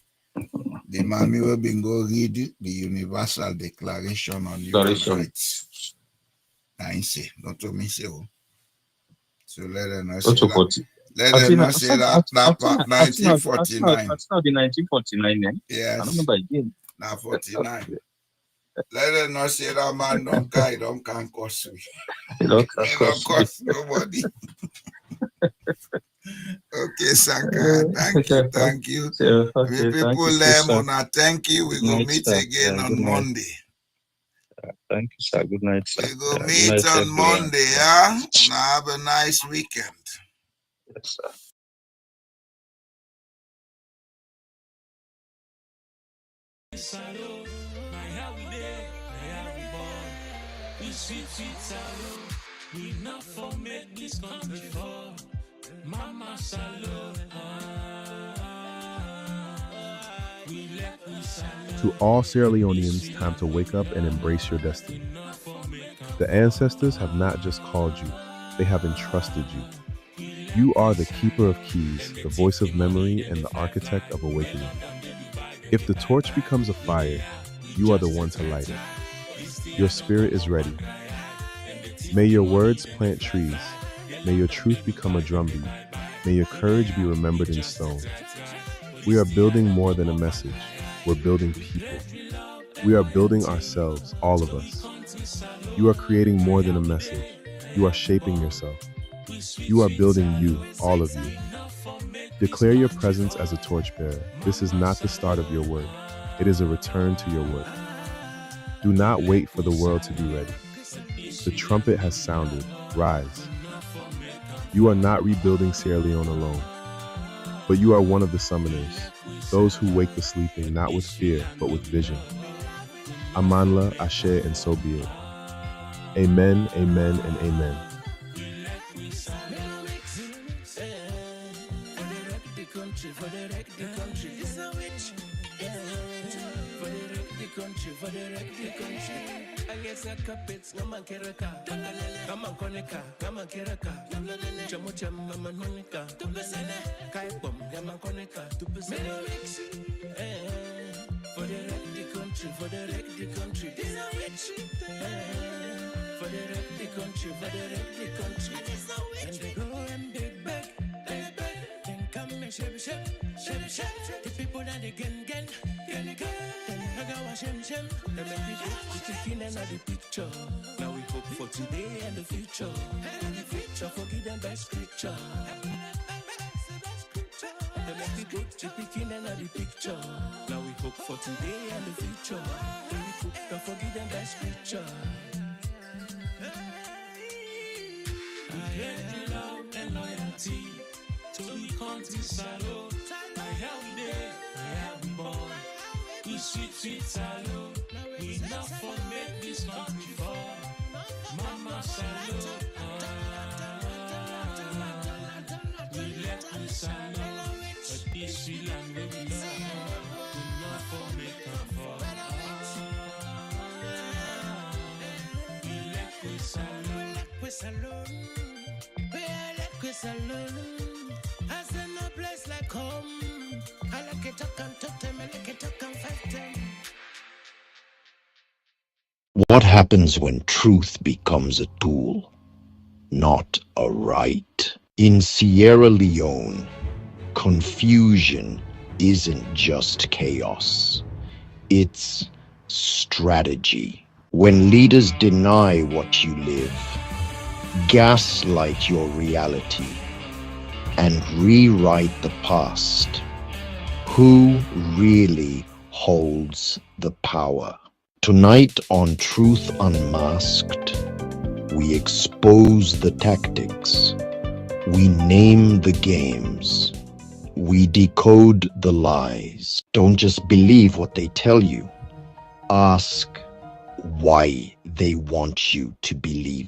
The mommy will be go read the Universal Declaration on Human Rights. I say, not to me so. So let them not say that. Let them not say that 1949. That's not the 1949, eh? Yes. I don't remember again. Now 49. Let them not say that man don't die, don't can cost me. He don't cost nobody. Okay, Saka. Thank you. Okay, people learn, thank you. We go meet again on Monday. Thank you, sir. Good night, sir. We go meet on Monday, yeah? Now have a nice weekend. Yes, sir. Mama Salo. To all Sierra Leoneans, time to wake up and embrace your destiny. The ancestors have not just called you, they have entrusted you. You are the keeper of keys, the voice of memory, and the architect of awakening. If the torch becomes a fire, you are the one to light it. Your spirit is ready. May your words plant trees. May your truth become a drumbeat. May your courage be remembered in stone. We are building more than a message. We're building people. We are building ourselves, all of us. You are creating more than a message. You are shaping yourself. You are building you, all of you. Declare your presence as a torchbearer. This is not the start of your work. It is a return to your work. Do not wait for the world to be ready. The trumpet has sounded. Rise. You are not rebuilding Sierra Leone alone, but you are one of the summoners, those who wake the sleeping not with fear, but with vision. Amanla, Ashe, and so be it. Amen, amen, and amen. For the country. I guess I carpets, come on, Keraka. Come on, Konica, come on, Keraka. Chamucham, Mama Monica. Kaipom, Yaman Konica. For the country, for the country. For the country. And they go and they beg. Then come and shake. The people that they get. Shem. The taking another picture. Now we hope for today and the future. Forgive them by scripture. The taking another picture. Now we hope for today and the future. Forgive them by scripture. I had love and loyalty to the country salo. I have day, I have born. We sweet salo. We not for make this country fall. Mama salo. We let we salo. But this we land we love. We not for make her fall. We let we salo. We salo. As in a place like home. I like it, I can talk them, I like it, I can fight them. What happens when truth becomes a tool, not a right? In Sierra Leone, confusion isn't just chaos, it's strategy. When leaders deny what you live, gaslight your reality, and rewrite the past, who really holds the power? Tonight on Truth Unmasked, we expose the tactics, we name the games, we decode the lies. Don't just believe what they tell you. Ask why they want you to believe